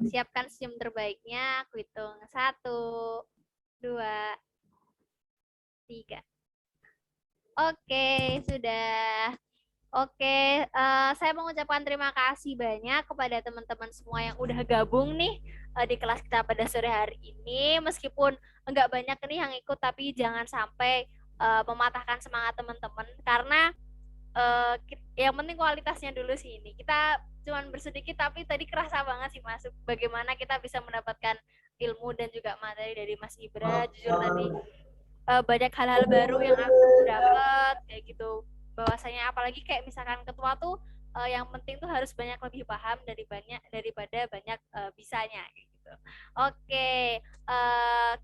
siapkan senyum terbaiknya. Aku hitung 1, 2, 3. Oke, sudah. Oke, saya mengucapkan terima kasih banyak kepada teman-teman semua yang udah gabung nih di kelas kita pada sore hari ini. Meskipun enggak banyak nih yang ikut, tapi jangan sampai mematahkan semangat teman-teman karena yang penting kualitasnya dulu sih ini. Kita cuman bersedikit tapi tadi kerasa banget sih Mas bagaimana kita bisa mendapatkan ilmu dan juga materi dari Mas Ibra. Jujur tadi banyak hal-hal baru yang aku dapat kayak gitu. Bahwasanya apalagi kayak misalkan ketua tuh yang penting tuh harus banyak lebih paham daripada banyak bisanya kayak gitu. Oke,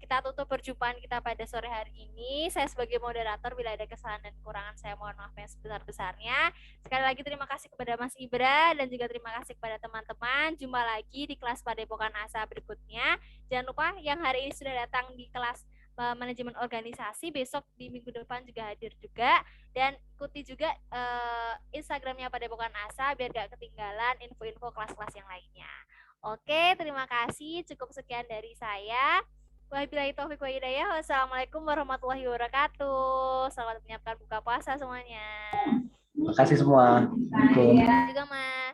kita tutup perjumpaan kita pada sore hari ini. Saya sebagai moderator, bila ada kesalahan dan kekurangan saya mohon maaf yang sebesar-besarnya. Sekali lagi terima kasih kepada Mas Ibra dan juga terima kasih kepada teman-teman. Jumpa lagi di kelas Padepokan Asa berikutnya. Jangan lupa yang hari ini sudah datang di kelas manajemen organisasi, besok di minggu depan juga hadir juga, dan ikuti juga Instagramnya Padepokan Asa biar gak ketinggalan info-info kelas-kelas yang lainnya. Oke, terima kasih. Cukup sekian dari saya. Wabillahi taufiq wa hidayah. Wassalamualaikum warahmatullahi wabarakatuh. Selamat menyiapkan buka puasa semuanya. Terima kasih semua. Juga Mas.